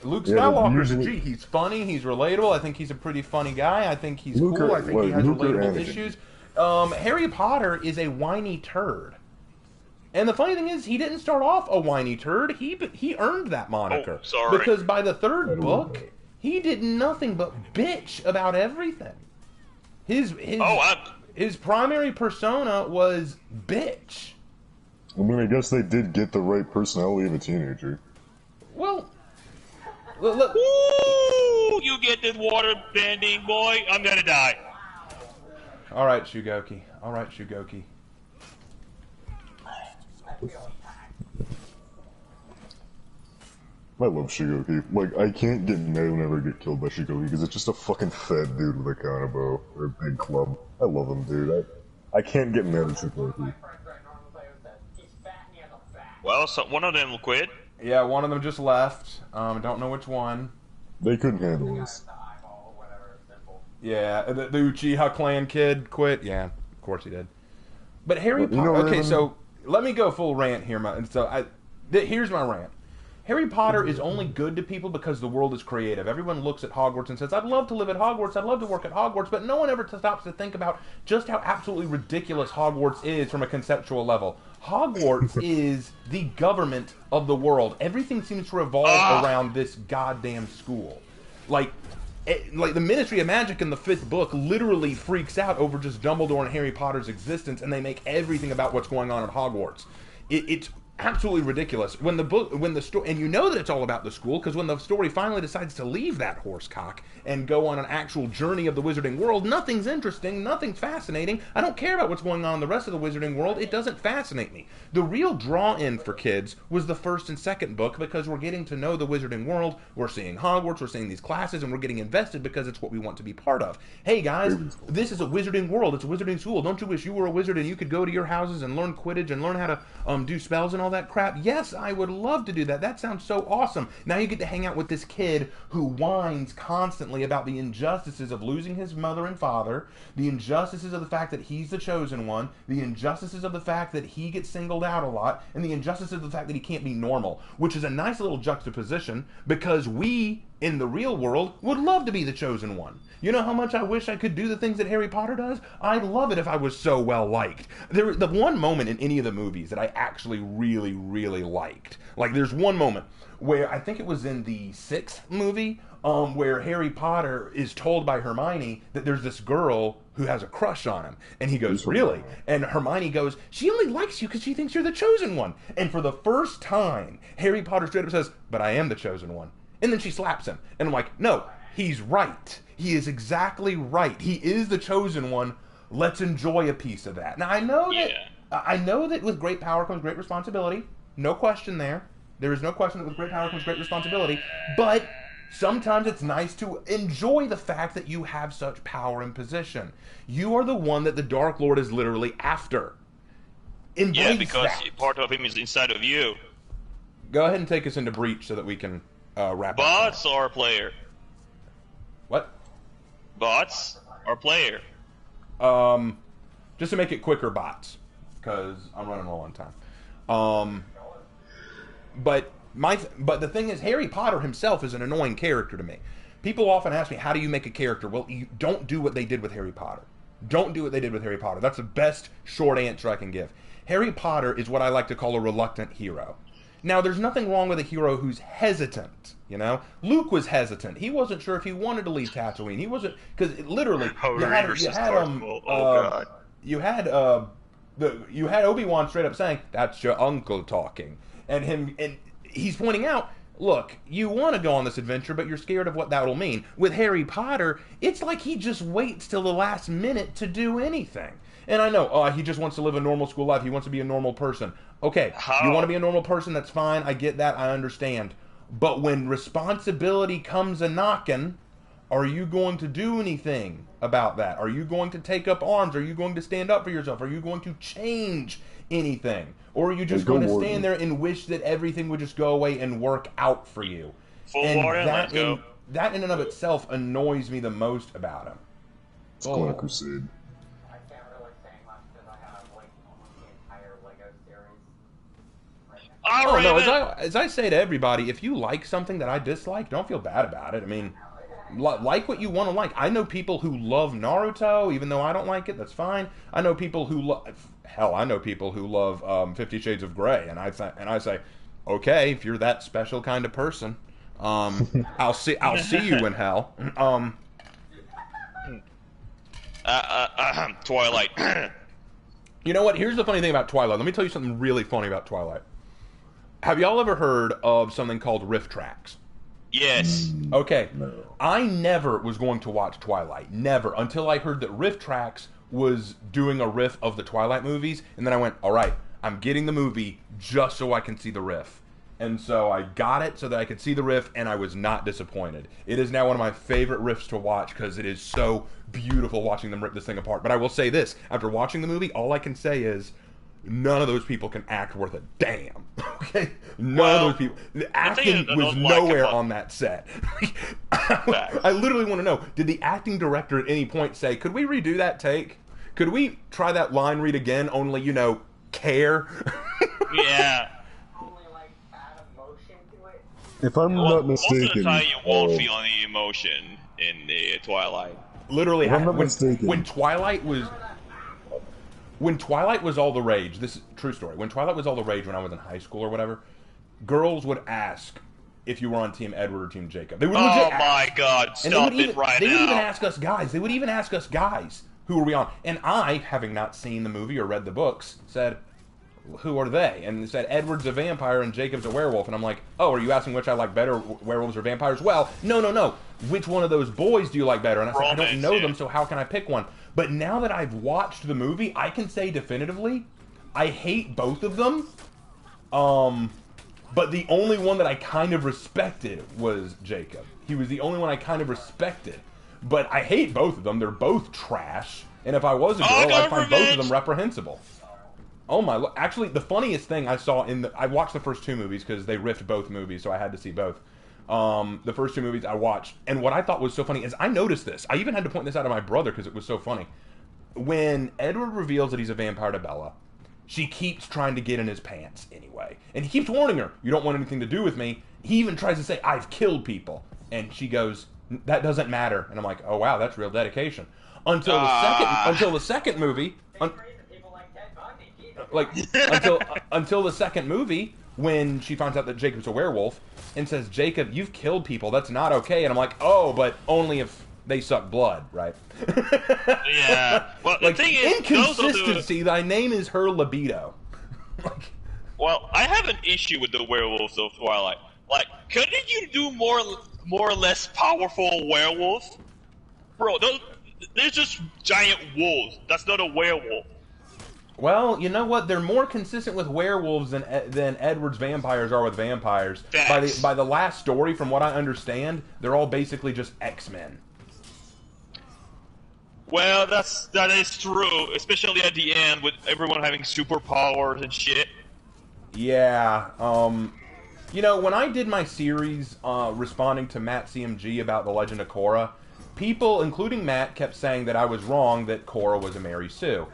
Luke Skywalker's a G. He's funny. He's relatable. I think he's a pretty funny guy. I think he's cool. I think he has relatable issues. Harry Potter is a whiny turd. And the funny thing is, he didn't start off a whiny turd. He earned that moniker. Oh, sorry. Because by the third book, he did nothing but bitch about everything. His primary persona was bitch. I mean, I guess they did get the right personality of a teenager. Well, look. Ooh, you get this water bending, boy. I'm gonna die. All right, Shugoki. All right, Shugoki. I love Shugoki. Like, I can't get mad whenever I get killed by Shugoki because it's just a fucking fat dude with a counterbow or a big club. I love him, dude. I can't get mad at Shugoki. Well, so one of them will quit. Yeah, one of them just left. Don't know which one. They couldn't handle this. Yeah, the Uchiha clan kid quit. Yeah, of course he did. But Harry Potter. Okay, so let me go full rant here. Here's my rant. Harry Potter is only good to people because the world is creative. Everyone looks at Hogwarts and says, "I'd love to live at Hogwarts. I'd love to work at Hogwarts," but no one ever stops to think about just how absolutely ridiculous Hogwarts is from a conceptual level. Hogwarts is the government of the world. Everything seems to revolve around this goddamn school. Like the Ministry of Magic in the 5th book literally freaks out over just Dumbledore and Harry Potter's existence, and they make everything about what's going on at Hogwarts. It's absolutely ridiculous. And you know that it's all about the school, because when the story finally decides to leave that horsecock and go on an actual journey of the wizarding world, nothing's interesting, nothing's fascinating. I don't care about what's going on in the rest of the wizarding world. It doesn't fascinate me. The real draw-in for kids was the 1st and 2nd book, because we're getting to know the wizarding world. We're seeing Hogwarts, we're seeing these classes, and we're getting invested because it's what we want to be part of. Hey guys, this is a wizarding world. It's a wizarding school. Don't you wish you were a wizard and you could go to your houses and learn Quidditch and learn how to do spells and all that crap? Yes, I would love to do that. That sounds so awesome. Now you get to hang out with this kid who whines constantly about the injustices of losing his mother and father, the injustices of the fact that he's the chosen one, the injustices of the fact that he gets singled out a lot, and the injustices of the fact that he can't be normal, which is a nice little juxtaposition, because we, in the real world, would love to be the chosen one. You know how much I wish I could do the things that Harry Potter does? I'd love it if I was so well liked. The one moment in any of the movies that I actually really, really liked, like there's one moment where I think it was in the 6th movie, where Harry Potter is told by Hermione that there's this girl who has a crush on him. And he goes, "Really?" And Hermione goes, "She only likes you because she thinks you're the chosen one." And for the first time, Harry Potter straight up says, "But I am the chosen one." And then she slaps him. And I'm like, no, he's right. He is exactly right. He is the chosen one. Let's enjoy a piece of that. Now, I know that with great power comes great responsibility. No question there. There is no question that with great power comes great responsibility. But sometimes it's nice to enjoy the fact that you have such power and position. You are the one that the Dark Lord is literally after. Embrace because that. Part of him is inside of you. Go ahead and take us into Breach so that we can wrap up. Bots or player? What? Bots or player? Just to make it quicker, bots, because I'm running low on time. But the thing is, Harry Potter himself is an annoying character to me. People often ask me, how do you make a character? Well, you don't do what they did with Harry Potter. Don't do what they did with Harry Potter. That's the best short answer I can give. Harry Potter is what I like to call a reluctant hero. Now, there's nothing wrong with a hero who's hesitant, you know? Luke was hesitant. He wasn't sure if he wanted to leave Tatooine. He wasn't, because literally, you had Obi-Wan straight up saying, "That's your uncle talking," and he's pointing out, look, you want to go on this adventure, but you're scared of what that'll mean. With Harry Potter, it's like he just waits till the last minute to do anything. And I know, he just wants to live a normal school life. He wants to be a normal person. Okay, How? you want to be a normal person, that's fine. I get that. I understand. But when responsibility comes a-knocking, are you going to do anything about that? Are you going to take up arms? Are you going to stand up for yourself? Are you going to change anything? Or are you just going to stand there and wish that everything would just go away and work out for you? Full Warden, let's go. That in and of itself annoys me the most about him. It's Climax Crusade. I can't really say much because I have like almost the entire Lego series. All right, as I say to everybody, if you like something that I dislike, don't feel bad about it. I mean, like what you want to like. I know people who love Naruto, even though I don't like it. That's fine. I know people who I know people who love 50 Shades of Grey, and I say, okay, if you're that special kind of person, I'll see you in hell. Twilight. You know what? Here's the funny thing about Twilight. Let me tell you something really funny about Twilight. Have y'all ever heard of something called riff tracks? Yes. Okay. No. I never was going to watch Twilight. Never. Until I heard that Riff Tracks was doing a riff of the Twilight movies. And then I went, all right, I'm getting the movie just so I can see the riff. And so I got it so that I could see the riff, and I was not disappointed. It is now one of my favorite riffs to watch because it is so beautiful watching them rip this thing apart. But I will say this, after watching the movie, all I can say is none of those people can act worth a damn. Okay? None of those people. The acting was nowhere on that set. I literally want to know, did the acting director at any point say, could we redo that take? Could we try that line read again, only, care? Yeah. Only like add emotion to it. If I'm not Most of the mistaken, time, you won't feel any emotion in the Twilight. Literally, If I'm not mistaken. when Twilight was all the rage, this is a true story. When Twilight was all the rage when I was in high school or whatever, girls would ask if you were on Team Edward or Team Jacob. They would legit ask. My God, stop it right now. They would even ask us guys. They would even ask us guys, who are we on? And I, having not seen the movie or read the books, said, who are they? And they said, Edward's a vampire and Jacob's a werewolf. And I'm like, oh, are you asking which I like better, werewolves or vampires? Well, no. Which one of those boys do you like better? And I said, I don't know them, so how can I pick one? But now that I've watched the movie, I can say definitively, I hate both of them. But the only one that I kind of respected was Jacob. He was the only one I kind of respected. But I hate both of them. They're both trash. And if I was a girl, I'd find both of them reprehensible. Oh my! Actually, the funniest thing I saw I watched the first two movies because they riffed both movies, so I had to see both. The first two movies I watched, and what I thought was so funny is I noticed this. I even had to point this out to my brother because it was so funny. When Edward reveals that he's a vampire to Bella, she keeps trying to get in his pants anyway, and he keeps warning her, "You don't want anything to do with me." He even tries to say, "I've killed people," and she goes, "That doesn't matter." And I'm like, "Oh wow, that's real dedication." Until the second movie. Until the second movie, when she finds out that Jacob's a werewolf and says, Jacob, you've killed people, that's not okay. And I'm like, oh, but only if they suck blood, right? Yeah. Well, the thing is, inconsistency, thy name is her libido. Well, I have an issue with the werewolves of Twilight. Like, couldn't you do more or less powerful werewolves? Bro, they're just giant wolves. That's not a werewolf. Well, you know what? They're more consistent with werewolves than Edward's vampires are with vampires. By the last story, from what I understand, they're all basically just X-Men. Well, that is true, especially at the end with everyone having superpowers and shit. Yeah. You know, when I did my series responding to Matt CMG about the Legend of Korra, people, including Matt, kept saying that I was wrong that Korra was a Mary Sue.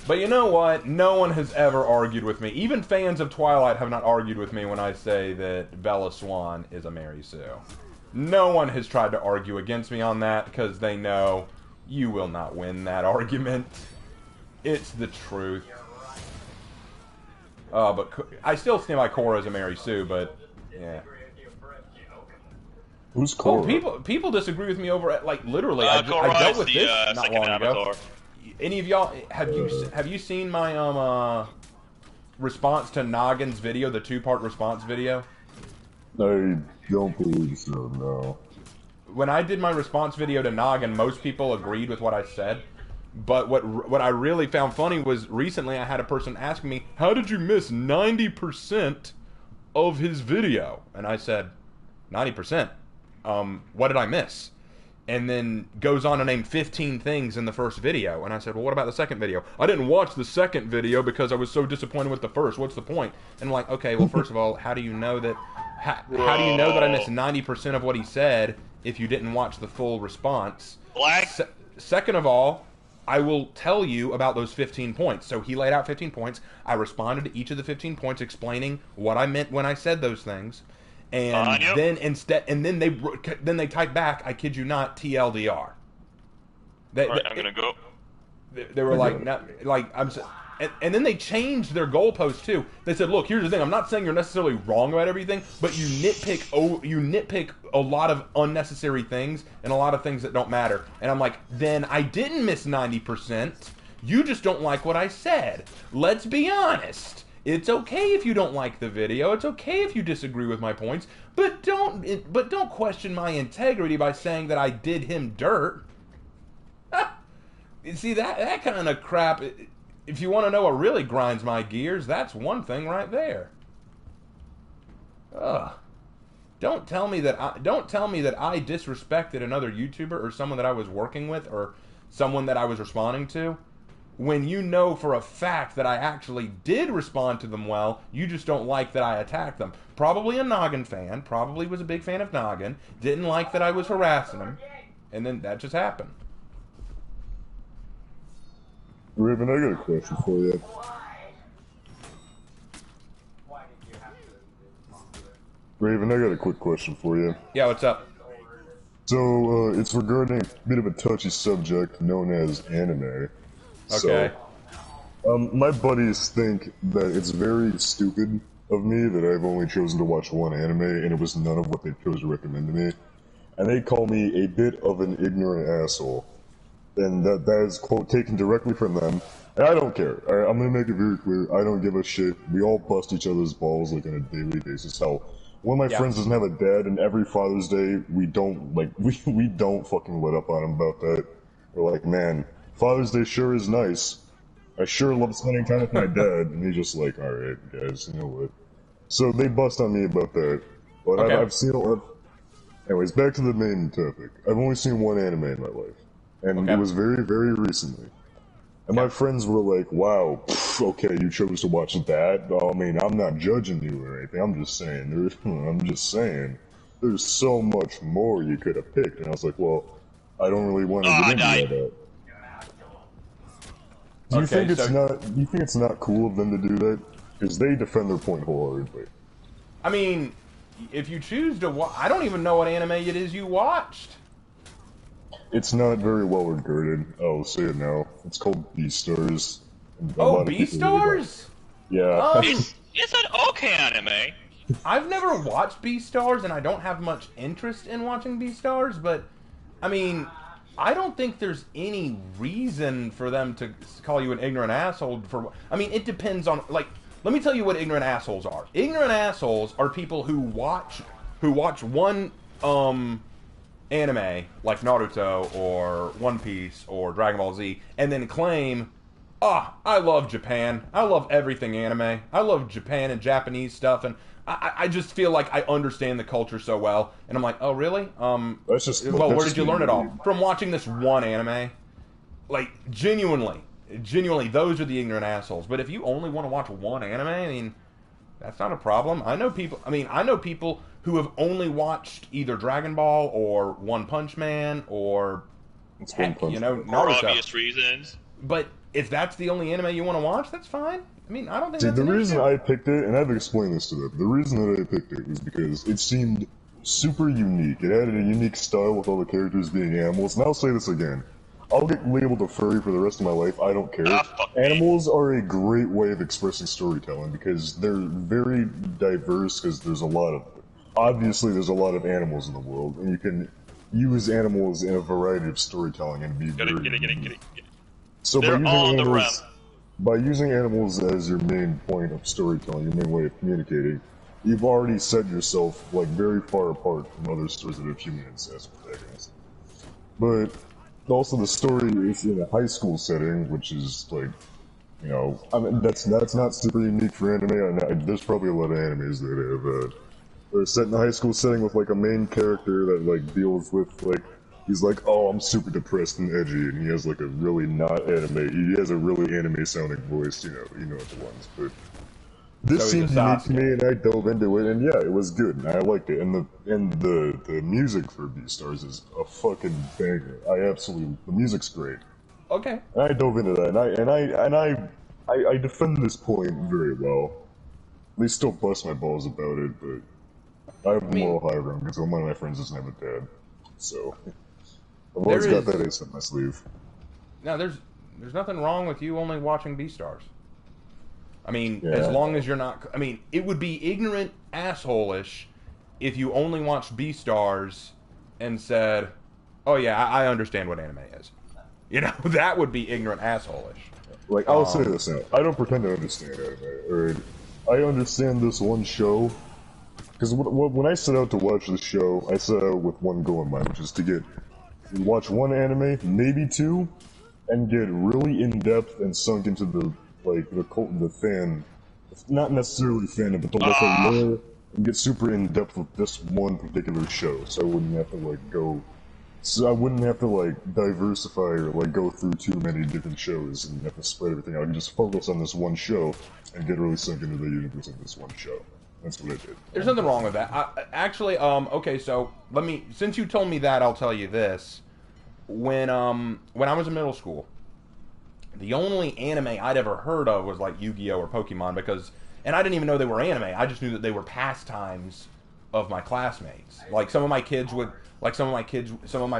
But you know what? No one has ever argued with me. Even fans of Twilight have not argued with me when I say that Bella Swan is a Mary Sue. No one has tried to argue against me on that because they know you will not win that argument. It's the truth. But I still stand by Korra as a Mary Sue, but yeah. Who's Korra? Oh, people disagree with me over like literally. I dealt with this not long ago. Any of y'all have you seen my response to Noggin's video, the 2-part response video? I don't believe so, no. When I did my response video to Noggin, most people agreed with what I said. But what I really found funny was recently I had a person asking me, "How did you miss 90% of his video?" And I said, 90%. What did I miss? And then goes on to name 15 things in the first video. And I said, well, what about the second video? I didn't watch the second video because I was so disappointed with the first. What's the point? And I'm like, okay, well, first of all, how do you know that? How do you know that I missed 90% of what he said if you didn't watch the full response? Second of all, I will tell you about those 15 points. So he laid out 15 points. I responded to each of the 15 points, explaining what I meant when I said those things. And then they typed back, I kid you not, TLDR. I'm gonna go. They were like, and then they changed their goalpost too. They said, look, here's the thing. I'm not saying you're necessarily wrong about everything, but you nitpick a lot of unnecessary things and a lot of things that don't matter. And I'm like, then I didn't miss 90%. You just don't like what I said. Let's be honest. It's okay if you don't like the video. It's okay if you disagree with my points, but don't question my integrity by saying that I did him dirt. You see, that kind of crap. If you want to know what really grinds my gears, that's one thing right there. Ugh. Don't tell me that I disrespected another YouTuber or someone that I was working with or someone that I was responding to, when you know for a fact that I actually did respond to them well. You just don't like that I attacked them. Probably a Noggin fan, probably was a big fan of Noggin, didn't like that I was harassing him, and then that just happened. Raven, I got a question for you. Raven, I got a quick question for you. Yeah, what's up? So, it's regarding a bit of a touchy subject known as anime. Okay. So, my buddies think that it's very stupid of me that I've only chosen to watch one anime, and it was none of what they chose to recommend to me. And they call me a bit of an ignorant asshole. And that is, quote, taken directly from them. And I don't care. I'm gonna make it very clear, I don't give a shit. We all bust each other's balls, like, on a daily basis. Hell, one of my friends doesn't have a dad, and every Father's Day, we don't fucking let up on him about that. We're like, man, Father's Day sure is nice. I sure love spending time with my dad. And he's just like, alright, guys, you know what. So they bust on me about that. But Okay. I've seen... Anyways, back to the main topic. I've only seen one anime in my life. And it was very, very recently. And my friends were like, wow, okay, you chose to watch that? I mean, I'm not judging you or anything. I'm just saying. There's so much more you could have picked. And I was like, well, I don't really want to get into that. Do you think it's not cool of them to do that? Because they defend their point wholeheartedly. I mean, if you choose to watch, I don't even know what anime it is you watched. It's not very well regarded. I'll say it now. It's called Beastars. Oh, Beastars? Yeah. It's an okay anime. I've never watched Beastars, and I don't have much interest in watching Beastars, but, I mean, I don't think there's any reason for them to call you an ignorant asshole for... I mean, it depends on... Like, let me tell you what ignorant assholes are. Ignorant assholes are people who watch one, anime, like Naruto, or One Piece, or Dragon Ball Z, and then claim, I love Japan. I love everything anime. I love Japan and Japanese stuff, and I just feel like I understand the culture so well. And I'm like, oh, really? That's just... Well, where did you learn it all? From watching this one anime. Like, genuinely, those are the ignorant assholes. But if you only want to watch one anime, I mean, that's not a problem. I know people who have only watched either Dragon Ball or One Punch Man or, Naruto. For obvious reasons. But if that's the only anime you want to watch, that's fine. I mean, I don't think that's the an reason issue. I picked it, and I've explained this to them, the reason that I picked it was because it seemed super unique. It had a unique style with all the characters being animals, and I'll say this again. I'll get labeled a furry for the rest of my life, I don't care. Animals are a great way of expressing storytelling because they're very diverse because there's a lot of them. Obviously, there's a lot of animals in the world, and you can use animals in a variety of storytelling and be Get it. So by using animals as your main point of storytelling, your main way of communicating, you've already set yourself like very far apart from other stories that have humans as protagonists. But also the story is in a high school setting, which is like, you know, I mean that's not super unique for anime. There's probably a lot of animes that have they're set in a high school setting with like a main character that like deals with like he's like, oh, I'm super depressed and edgy, and he has like a really not anime. He has a really anime sounding voice, you know the ones. But this So he's seemed a unique to Sasuke. me, and I dove into it, and yeah, it was good, and I liked it. And the music for Beastars is a fucking banger. The music's great. Okay. And I dove into that, I defend this point very well. They still bust my balls about it, but I have the moral high ground because one of my friends doesn't have a dad, so I've always got that ace up my sleeve. Now, there's nothing wrong with you only watching Beastars. I mean, Yeah. as long as you're not... I mean, it would be ignorant asshole-ish if you only watched Beastars and said, oh yeah, I understand what anime is. You know, that would be ignorant asshole-ish. Like, I'll say this now. I don't pretend to understand anime, or I understand this one show, because when I set out to watch this show, I set out with one goal in mind, which is to watch one anime, maybe two, and get really in-depth and sunk into the cult, the fan, not necessarily fandom, but the local lore, and get super in-depth with this one particular show, so I wouldn't have to diversify or go through too many different shows and have to spread everything out. I can just focus on this one show and get really sunk into the universe of this one show. That's what I did. There's nothing wrong with that. Okay, so since you told me that, I'll tell you this. When I was in middle school, the only anime I'd ever heard of was like Yu-Gi-Oh! Or Pokemon and I didn't even know they were anime. I just knew that they were pastimes of my classmates. Like some of my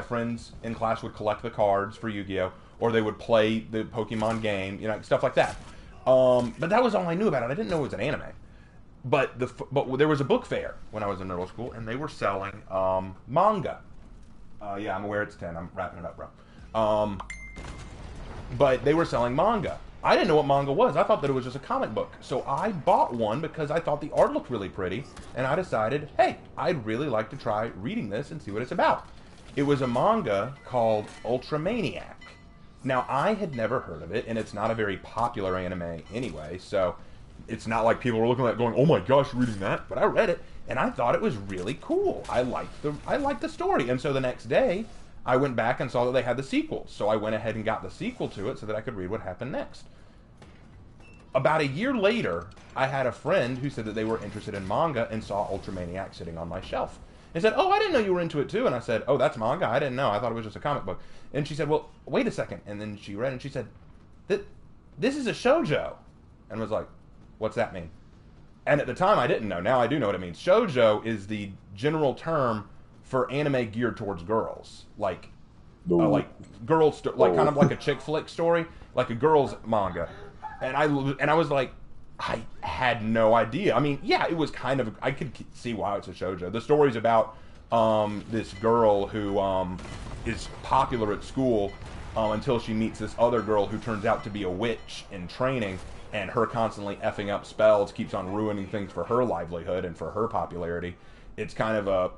friends in class would collect the cards for Yu-Gi-Oh! Or they would play the Pokemon game, stuff like that. But that was all I knew about it. I didn't know it was an anime. But there was a book fair when I was in middle school, and they were selling manga. Yeah, I'm aware it's 10. I'm wrapping it up, bro. But they were selling manga. I didn't know what manga was. I thought that it was just a comic book. So I bought one because I thought the art looked really pretty, and I decided, hey, I'd really like to try reading this and see what it's about. It was a manga called Ultramaniac. Now, I had never heard of it, and it's not a very popular anime anyway, so it's not like people were looking at it going, oh my gosh, reading that? But I read it, and I thought it was really cool. I liked the story, and so the next day, I went back and saw that they had the sequel. So I went ahead and got the sequel to it so that I could read what happened next. About a year later, I had a friend who said that they were interested in manga and saw Ultramaniac sitting on my shelf. And said, oh, I didn't know you were into it too. And I said, oh, that's manga? I didn't know. I thought it was just a comic book. And she said, well, wait a second. And then she read and she said, this is a shoujo. And was like, what's that mean? And at the time, I didn't know. Now I do know what it means. Shoujo is the general term for anime geared towards girls. Like girls, kind of like a chick flick story, like a girl's manga. And I was like, I had no idea. I mean, yeah, it was kind of, I could see why it's a shoujo. The story's about this girl who is popular at school until she meets this other girl who turns out to be a witch in training, and her constantly effing up spells keeps on ruining things for her livelihood and for her popularity. It's kind of a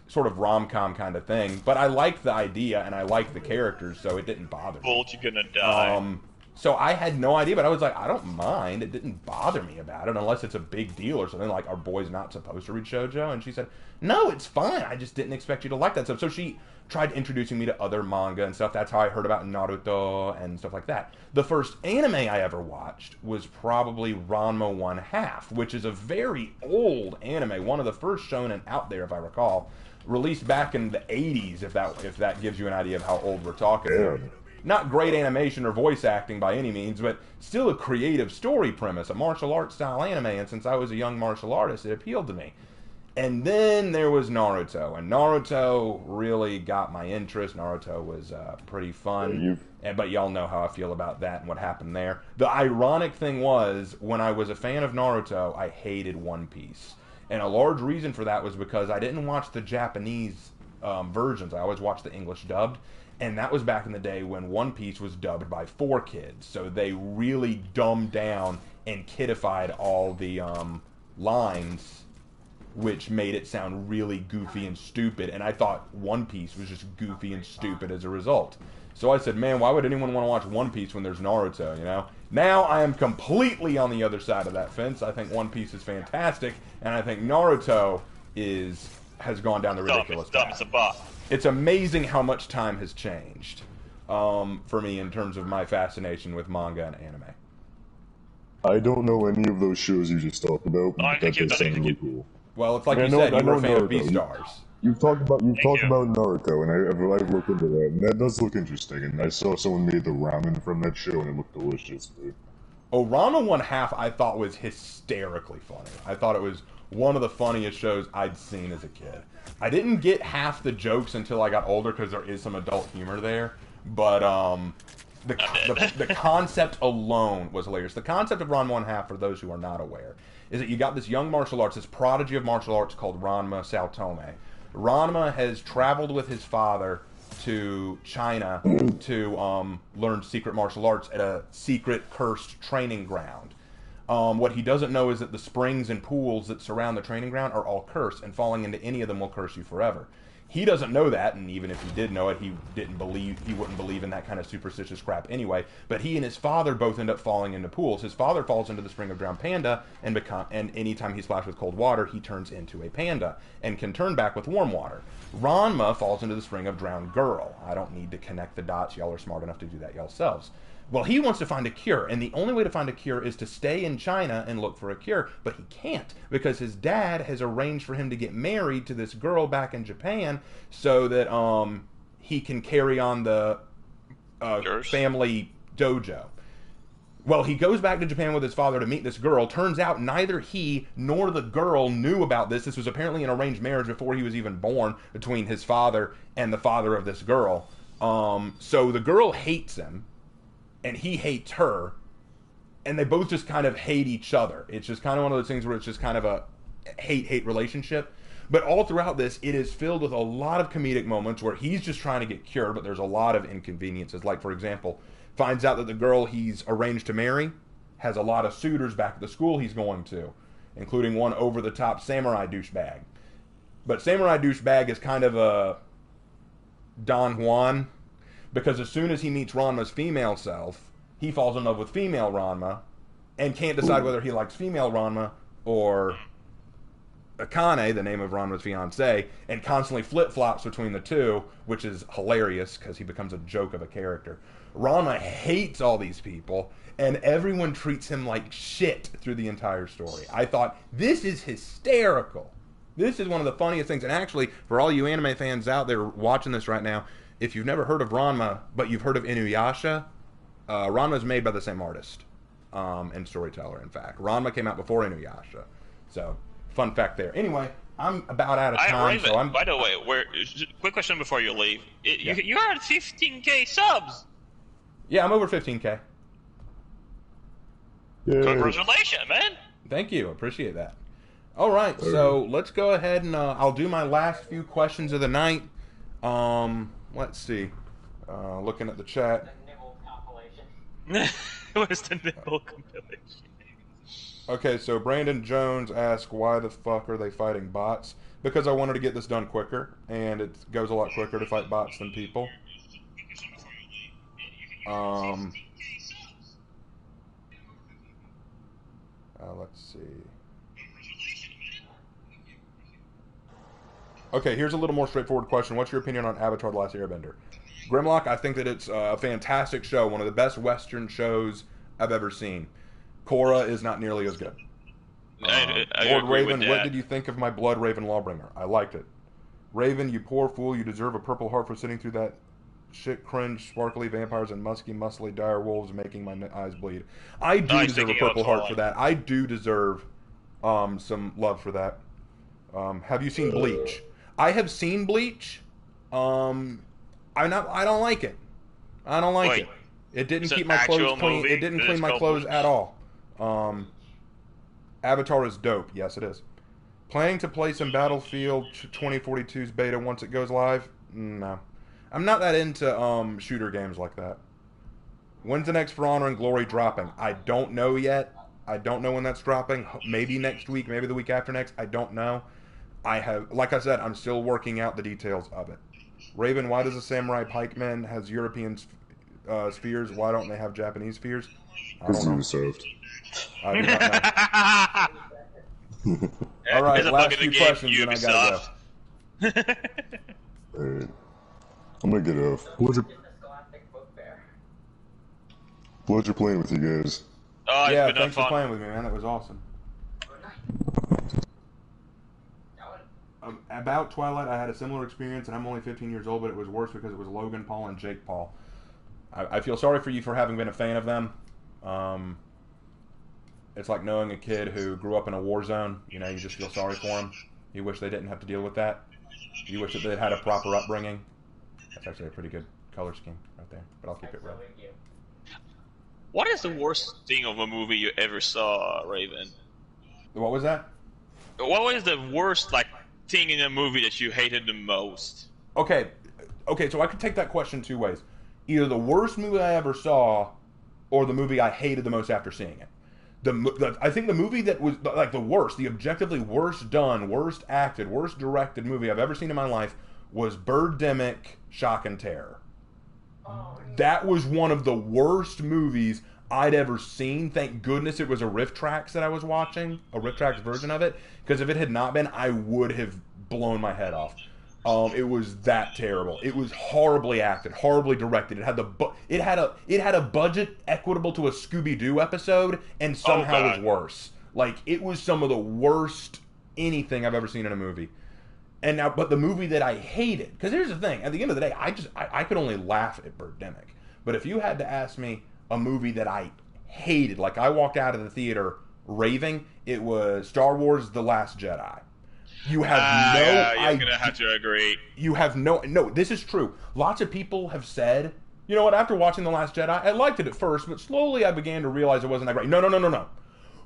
sort of rom-com kind of thing, but I liked the idea and I liked the characters, so it didn't bother me. Bolt, you're gonna die. So I had no idea, but I was like, I don't mind. It didn't bother me about it unless it's a big deal or something, like, are boys not supposed to read shoujo? And she said, no, it's fine. I just didn't expect you to like that stuff. So she tried introducing me to other manga and stuff. That's how I heard about Naruto and stuff like that. The first anime I ever watched was probably Ranma 1/2, which is a very old anime, one of the first shonen out there, if I recall, released back in the 80s, if that gives you an idea of how old we're talking. Yeah. Not great animation or voice acting by any means, but still a creative story premise, a martial arts style anime, and since I was a young martial artist, it appealed to me. And then there was Naruto, and Naruto really got my interest. Naruto was pretty fun, but y'all know how I feel about that and what happened there. The ironic thing was, when I was a fan of Naruto, I hated One Piece. And a large reason for that was because I didn't watch the Japanese versions. I always watched the English dubbed. And that was back in the day when One Piece was dubbed by 4Kids. So they really dumbed down and kidified all the lines which made it sound really goofy and stupid. And I thought One Piece was just goofy and stupid as a result. So I said, man, why would anyone want to watch One Piece when there's Naruto, you know? Now I am completely on the other side of that fence. I think One Piece is fantastic, and I think Naruto has gone down the ridiculous path. It's amazing how much time has changed for me in terms of my fascination with manga and anime. I don't know any of those shows you just talked about, but that does sound really cool. Well, it's like you said, you were a fan of Beastars. You've talked about Naruto, and I've looked into that, and that does look interesting. And I saw someone made the ramen from that show, and it looked delicious. Oh, Ranma 1/2 I thought was hysterically funny. I thought it was one of the funniest shows I'd seen as a kid. I didn't get half the jokes until I got older because there is some adult humor there, but the concept alone was hilarious. The concept of Ranma 1/2, for those who are not aware, is that you got this young martial arts, this prodigy of martial arts called Ranma Saotome. Ranma has traveled with his father to China to learn secret martial arts at a secret cursed training ground. What he doesn't know is that the springs and pools that surround the training ground are all cursed, and falling into any of them will curse you forever. He doesn't know that, and even if he did know it, he wouldn't believe in that kind of superstitious crap anyway. But he and his father both end up falling into pools. His father falls into the spring of drowned panda, and anytime he's splashed with cold water, he turns into a panda and can turn back with warm water. Ranma falls into the spring of drowned girl. I don't need to connect the dots. Y'all are smart enough to do that yourselves. Well, he wants to find a cure, and the only way to find a cure is to stay in China and look for a cure, but he can't because his dad has arranged for him to get married to this girl back in Japan so that he can carry on the family dojo. Well, he goes back to Japan with his father to meet this girl. Turns out neither he nor the girl knew about this. This was apparently an arranged marriage before he was even born between his father and the father of this girl. So the girl hates him, and he hates her, and they both just kind of hate each other. It's just kind of one of those things where it's just kind of a hate-hate relationship. But all throughout this, it is filled with a lot of comedic moments where he's just trying to get cured, but there's a lot of inconveniences. Like, for example, finds out that the girl he's arranged to marry has a lot of suitors back at the school he's going to, including one over-the-top samurai douchebag. But samurai douchebag is kind of a Don Juan, because as soon as he meets Ranma's female self, he falls in love with female Ranma and can't decide whether he likes female Ranma or Akane, the name of Ranma's fiancée, and constantly flip-flops between the two, which is hilarious because he becomes a joke of a character. Ranma hates all these people, and everyone treats him like shit through the entire story. I thought, this is hysterical. This is one of the funniest things. And actually, for all you anime fans out there watching this right now, if you've never heard of Ranma, but you've heard of Inuyasha, Ranma's made by the same artist and storyteller, in fact. Ranma came out before Inuyasha. So, fun fact there. Anyway, I'm about out of time. Raven, so by the way, quick question before you leave. You're at 15k subs! Yeah, I'm over 15k. Yay. Congratulations, man! Thank you. Appreciate that. All right, so let's go ahead and I'll do my last few questions of the night. Let's see. Looking at the chat. The nibble compilation. Where's the nibble compilation? Okay, so Brandon Jones asked, why the fuck are they fighting bots? Because I wanted to get this done quicker, and it goes a lot quicker to fight bots than people. Let's see. Okay, here's a little more straightforward question. What's your opinion on Avatar: The Last Airbender? Grimlock, I think that it's a fantastic show, one of the best Western shows I've ever seen. Korra is not nearly as good. I Lord agree Raven, with what that. did you think of my Blood Raven Lawbringer? I liked it. Raven, you poor fool, you deserve a Purple Heart for sitting through that shit cringe, sparkly vampires and musky, muscly, dire wolves making my eyes bleed. I do deserve a Purple Heart for that. I do deserve some love for that. Have you seen Bleach? I have seen Bleach. I don't like it. I don't like it. It didn't keep my clothes clean. It didn't clean my clothes at all. Avatar is dope. Yes, it is. Planning to play some Battlefield 2042's beta once it goes live? No. I'm not that into shooter games like that. When's the next For Honor and Glory dropping? I don't know yet. I don't know when that's dropping. Maybe next week, maybe the week after next. I don't know. I have, like I said, I'm still working out the details of it. Raven, why does a samurai pikeman has European spheres? Why don't they have Japanese spheres? I Because don't know. Ubisoft. I do not know. All right, There's a bug last in the few game, questions, and I gotta Ubisoft. Alright. I'm gonna get off. Just a scholastic book fair. Pleasure playing with you guys. Oh, it's Yeah, been thanks for fun. playing with me, man. That was awesome. Good night. That would About Twilight, I had a similar experience, and I'm only 15 years old, but it was worse because it was Logan Paul and Jake Paul. I feel sorry for you for having been a fan of them. It's like knowing a kid who grew up in a war zone. You know, you just feel sorry for them. You wish they didn't have to deal with that. You wish that they'd had a proper upbringing. That's actually a pretty good color scheme right there, but I'll keep it red. What is the worst thing of a movie you ever saw, Raven? What was that? What was the worst thing in a movie that you hated the most? Okay, so I could take that question two ways. Either the worst movie I ever saw, or the movie I hated the most after seeing it. I think the movie that was like the worst, the objectively worst done, worst acted, worst directed movie I've ever seen in my life was Birdemic Shock and Terror. That was one of the worst movies I'd ever seen. Thank goodness it was a Rift Tracks that I was watching, a Rift Tracks version of it, because if it had not been, I would have blown my head off. It was that terrible. It was horribly acted, horribly directed. It had a budget equitable to a Scooby-Doo episode, and somehow was worse. Like, it was some of the worst anything I've ever seen in a movie. And now, but the movie that I hated, because here's the thing: at the end of the day, I could only laugh at Birdemic. But if you had to ask me a movie that I hated, like I walked out of the theater raving, it was Star Wars: The Last Jedi. You have you're gonna have to agree. You have no. This is true. Lots of people have said, you know what? After watching The Last Jedi, I liked it at first, but slowly I began to realize it wasn't that great. No.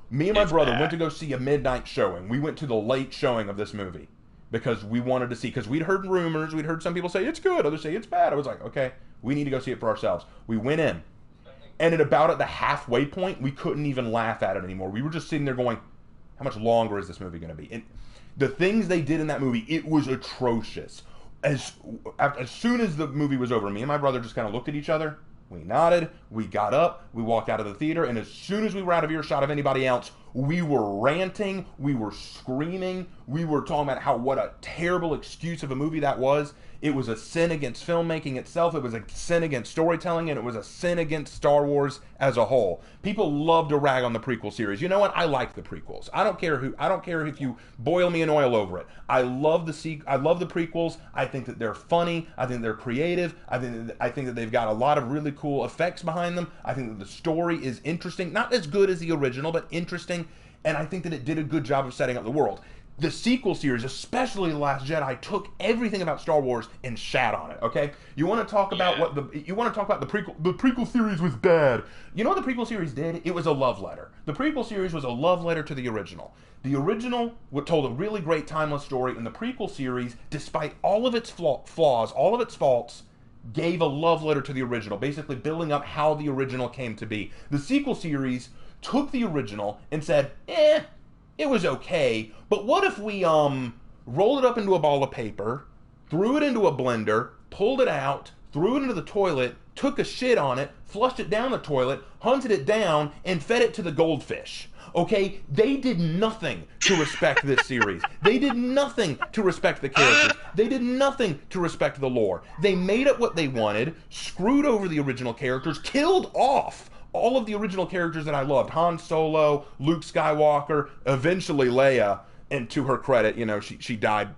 Me and my brother went to go see a midnight showing. We went to the late showing of this movie because we wanted to see. Because we'd heard rumors, we'd heard some people say it's good, others say it's bad. I was like, okay, we need to go see it for ourselves. We went in, and at the halfway point, we couldn't even laugh at it anymore. We were just sitting there going, how much longer is this movie going to be? And the things they did in that movie, it was atrocious. As soon as the movie was over, me and my brother just kind of looked at each other. We nodded. We got up. We walked out of the theater. And as soon as we were out of earshot of anybody else, we were ranting. We were screaming. We were talking about what a terrible excuse of a movie that was. It was a sin against filmmaking itself. It was a sin against storytelling, and it was a sin against Star Wars as a whole. People love to rag on the prequel series. You know what? I like the prequels. I don't care if you boil me in oil over it. I love the prequels. I think that they're funny. I think they're creative. I think that they've got a lot of really cool effects behind them. I think that the story is interesting, not as good as the original, but interesting. And I think that it did a good job of setting up the world. The sequel series, especially The Last Jedi, took everything about Star Wars and shat on it. Okay, you want to talk about the prequel? The prequel series was bad. You know what the prequel series did? It was a love letter. The prequel series was a love letter to the original. The original told a really great timeless story, and the prequel series, despite all of its flaws, all of its faults, gave a love letter to the original, basically building up how the original came to be. The sequel series took the original and said, it was okay, but what if we rolled it up into a ball of paper, threw it into a blender, pulled it out, threw it into the toilet, took a shit on it, flushed it down the toilet, hunted it down, and fed it to the goldfish. Okay? They did nothing to respect this series. They did nothing to respect the characters. They did nothing to respect the lore. They made up what they wanted, screwed over the original characters, killed off all of the original characters that I loved. Han Solo, Luke Skywalker, eventually Leia, and to her credit, you know, she died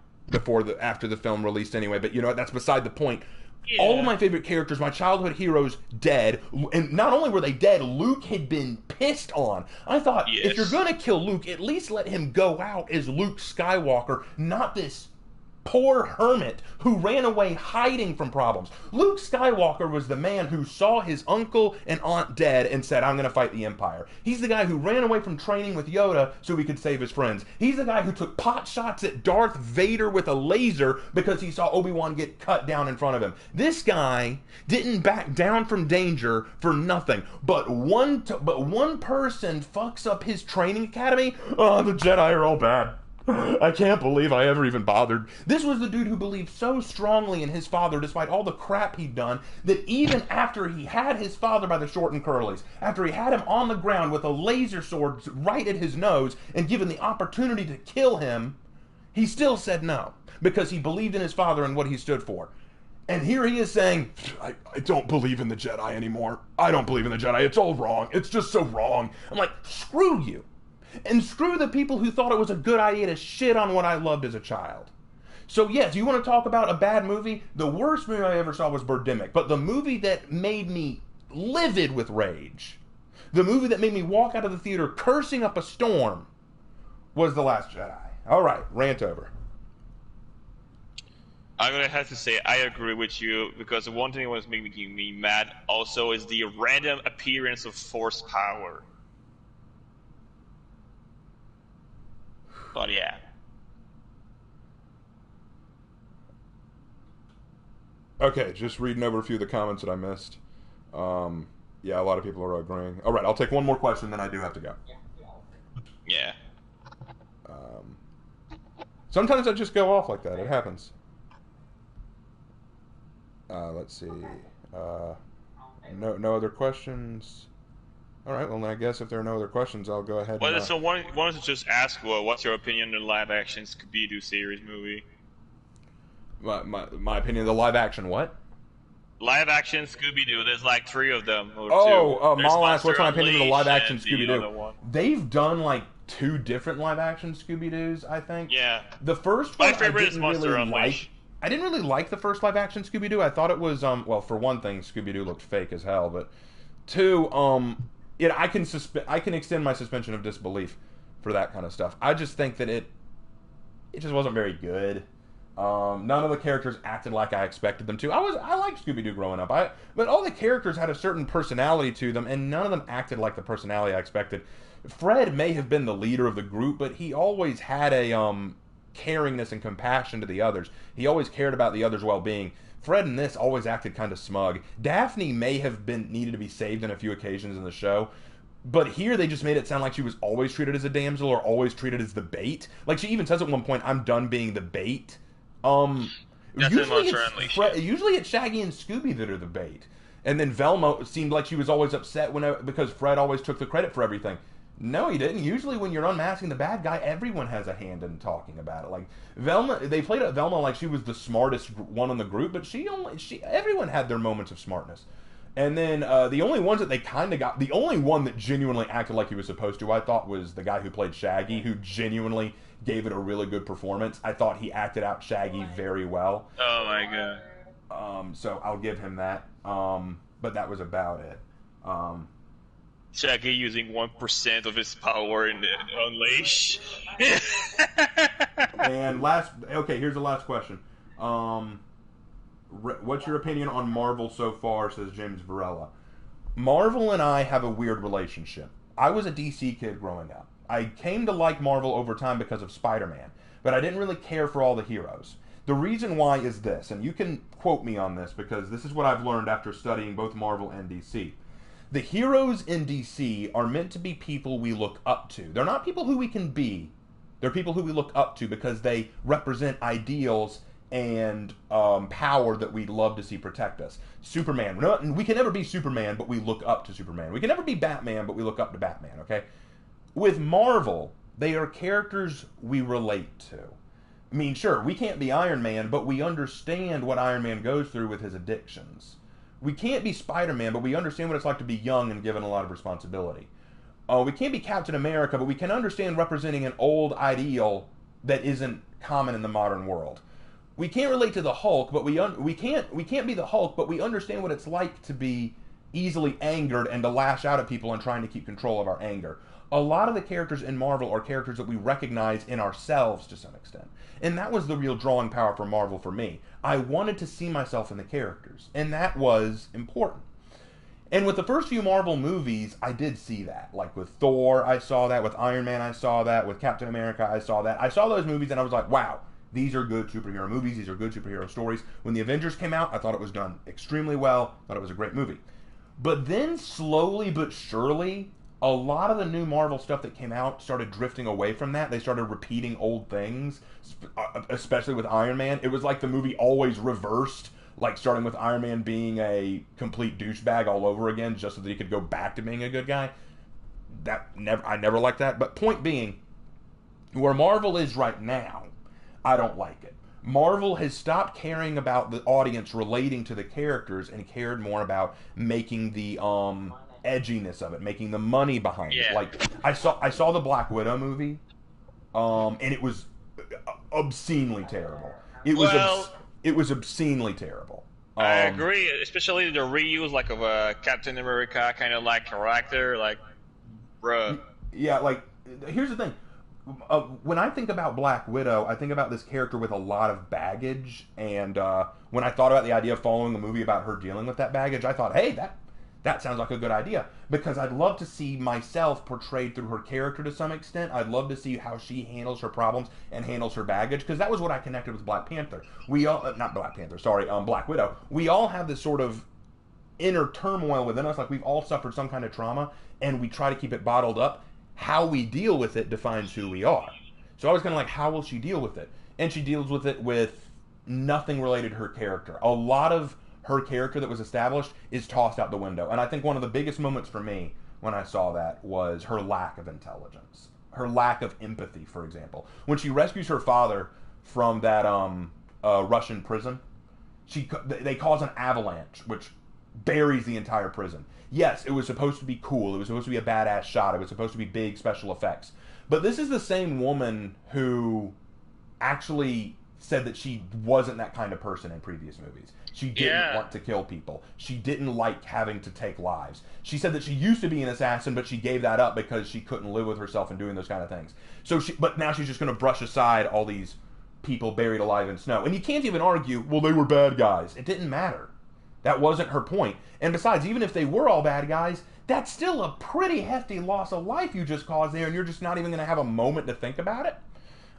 after the film released anyway, but you know, that's beside the point. Yeah. All of my favorite characters, my childhood heroes, dead. And not only were they dead, Luke had been pissed on. I thought, if you're gonna kill Luke, at least let him go out as Luke Skywalker, not this poor hermit who ran away hiding from problems. Luke Skywalker was the man who saw his uncle and aunt dead and said, I'm going to fight the Empire. He's the guy who ran away from training with Yoda so he could save his friends. He's the guy who took pot shots at Darth Vader with a laser because he saw Obi-Wan get cut down in front of him. This guy didn't back down from danger for nothing. But one person fucks up his training academy. Oh, the Jedi are all bad. I can't believe I ever even bothered. This was the dude who believed so strongly in his father, despite all the crap he'd done, that even after he had his father by the short and curlies, after he had him on the ground with a laser sword right at his nose and given the opportunity to kill him, he still said no, because he believed in his father and what he stood for. And here he is saying, I don't believe in the Jedi anymore. I don't believe in the Jedi. It's all wrong. It's just so wrong. I'm like, screw you. And screw the people who thought it was a good idea to shit on what I loved as a child. So yes, you want to talk about a bad movie? The worst movie I ever saw was Birdemic. But the movie that made me livid with rage, the movie that made me walk out of the theater cursing up a storm, was The Last Jedi. All right, rant over. I'm gonna have to say I agree with you, because the one thing that was making me mad also is the random appearance of force power. But yeah. Okay, just reading over a few of the comments that I missed. Yeah, a lot of people are agreeing. All right, I'll take one more question, then I do have to go. Yeah. Sometimes I just go off like that. It happens. Let's see. No other questions. All right. Well, then I guess if there are no other questions, I'll go ahead. Well, so wanted to just ask, what's your opinion on the live-action Scooby-Doo series movie? My opinion of the live-action what? Live-action Scooby-Doo. There's like 3 of them. Or 2. Mall asked, what's my opinion of the live-action and Scooby-Doo? They've done like 2 different live-action Scooby-Doos, I think. Yeah. The first one my favorite is Monster really Unleashed. I didn't really like the first live-action Scooby-Doo. I thought it was, well, for one thing, Scooby-Doo looked fake as hell, but 2, I can extend my suspension of disbelief for that kind of stuff. I just think that it just wasn't very good. None of the characters acted like I expected them to. I liked Scooby-Doo growing up, but all the characters had a certain personality to them, and none of them acted like the personality I expected. Fred may have been the leader of the group, but he always had a caringness and compassion to the others. He always cared about the others' well-being. Fred in this always acted kind of smug. Daphne may have needed to be saved on a few occasions in the show, but here they just made it sound like she was always treated as a damsel or always treated as the bait. Like she even says at one point, "I'm done being the bait." Usually it's Shaggy and Scooby that are the bait, and then Velma seemed like she was always upset because Fred always took the credit for everything. No, he didn't. Usually when you're unmasking the bad guy, everyone has a hand in talking about it. Like Velma, they played at Velma like she was the smartest one in the group, but everyone had their moments of smartness. And then the only ones that they kind of got, the only one that genuinely acted like he was supposed to, I thought, was the guy who played Shaggy, who genuinely gave it a really good performance. I thought he acted out Shaggy very well. Oh my god. So I'll give him that. But that was about it. Shaggy using 1% of his power in Unleash. And here's the last question. What's your opinion on Marvel so far, says James Varela. Marvel and I have a weird relationship. I was a DC kid growing up. I came to like Marvel over time because of Spider-Man, but I didn't really care for all the heroes. The reason why is this, and you can quote me on this because this is what I've learned after studying both Marvel and DC. The heroes in DC are meant to be people we look up to. They're not people who we can be. They're people who we look up to because they represent ideals and power that we'd love to see protect us. Superman. We can never be Superman, but we look up to Superman. We can never be Batman, but we look up to Batman, okay? With Marvel, they are characters we relate to. I mean, sure, we can't be Iron Man, but we understand what Iron Man goes through with his addictions. We can't be Spider-Man, but we understand what it's like to be young and given a lot of responsibility. We can't be Captain America, but we can understand representing an old ideal that isn't common in the modern world. We can't relate to the Hulk, but we can't be the Hulk, but we understand what it's like to be easily angered and to lash out at people and trying to keep control of our anger. A lot of the characters in Marvel are characters that we recognize in ourselves to some extent. And that was the real drawing power for Marvel for me. I wanted to see myself in the characters, and that was important. And with the first few Marvel movies, I did see that. Like with Thor, I saw that. With Iron Man, I saw that. With Captain America, I saw that. I saw those movies and I was like, wow, these are good superhero movies. These are good superhero stories. When the Avengers came out, I thought it was done extremely well. I thought it was a great movie. But then slowly but surely, a lot of the new Marvel stuff that came out started drifting away from that. They started repeating old things, especially with Iron Man. It was like the movie always reversed, like starting with Iron Man being a complete douchebag all over again, just so that he could go back to being a good guy. I never liked that. But point being, where Marvel is right now, I don't like it. Marvel has stopped caring about the audience relating to the characters and cared more about making the edginess of it, making the money behind it. Like I saw the Black Widow movie, and it was obscenely terrible. It was obscenely terrible. I agree, especially the reuse like of a Captain America kind of like character, like, bruh. Yeah, like here's the thing. When I think about Black Widow, I think about this character with a lot of baggage, and when I thought about the idea of following a movie about her dealing with that baggage, I thought, hey, that sounds like a good idea, because I'd love to see myself portrayed through her character to some extent. I'd love to see how she handles her problems and handles her baggage, because that was what I connected with Black Panther. Black Widow. We all have this sort of inner turmoil within us, like we've all suffered some kind of trauma, and we try to keep it bottled up. How we deal with it defines who we are. So I was kind of like, how will she deal with it? And she deals with it with nothing related to her character. A lot of her character that was established is tossed out the window. And I think one of the biggest moments for me when I saw that was her lack of intelligence. Her lack of empathy, for example. When she rescues her father from that Russian prison, they cause an avalanche, which buries the entire prison. Yes, it was supposed to be cool. It was supposed to be a badass shot. It was supposed to be big special effects. But this is the same woman who actually said that she wasn't that kind of person in previous movies. She didn't want to kill people. She didn't like having to take lives. She said that she used to be an assassin, but she gave that up because she couldn't live with herself and doing those kind of things. But now she's just going to brush aside all these people buried alive in snow. And you can't even argue, well, they were bad guys. It didn't matter. That wasn't her point. And besides, even if they were all bad guys, that's still a pretty hefty loss of life you just caused there, and you're just not even going to have a moment to think about it.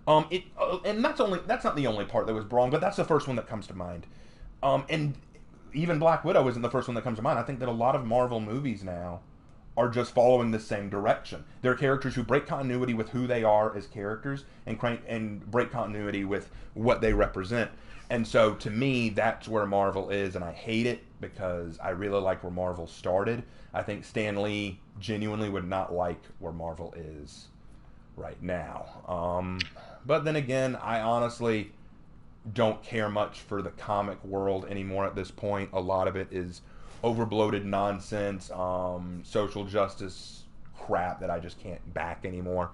And that's not the only part that was wrong, but that's the first one that comes to mind. And even Black Widow isn't the first one that comes to mind. I think that a lot of Marvel movies now are just following the same direction. They're characters who break continuity with who they are as characters and break continuity with what they represent. And so, to me, that's where Marvel is, and I hate it because I really like where Marvel started. I think Stan Lee genuinely would not like where Marvel is right now. But then again, I honestly don't care much for the comic world anymore at this point. A lot of it is overbloated nonsense, social justice crap that I just can't back anymore.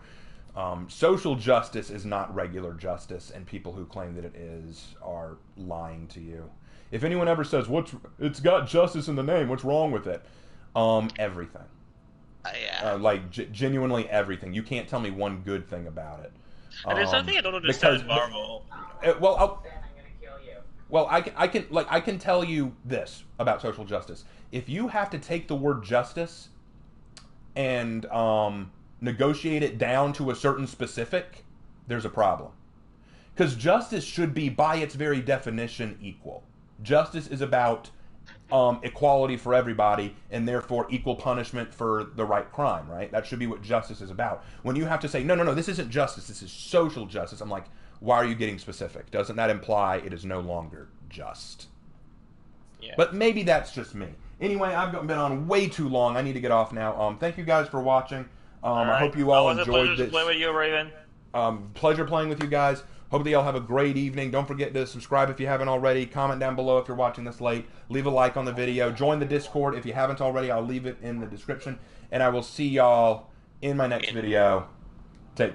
Social justice is not regular justice, and people who claim that it is are lying to you. If anyone ever says, it's got justice in the name, what's wrong with it? Everything. Genuinely everything. You can't tell me one good thing about it. And there's something I don't understand with Marvel. I can tell you this about social justice. If you have to take the word justice and negotiate it down to a certain specific, there's a problem. Because justice should be, by its very definition, equal. Justice is about equality for everybody, and therefore equal punishment for the right crime, right? That should be what justice is about. When you have to say, no, this isn't justice, this is social justice, I'm like, why are you getting specific? Doesn't that imply it is no longer just? Yeah. But maybe that's just me. Anyway, I've been on way too long. I need to get off now. Thank you guys for watching. I hope you all enjoyed this. Play with you, Raven. Pleasure playing with you guys. Hope that y'all have a great evening. Don't forget to subscribe if you haven't already. Comment down below if you're watching this late. Leave a like on the video. Join the Discord if you haven't already. I'll leave it in the description. And I will see y'all in my next video. Take care.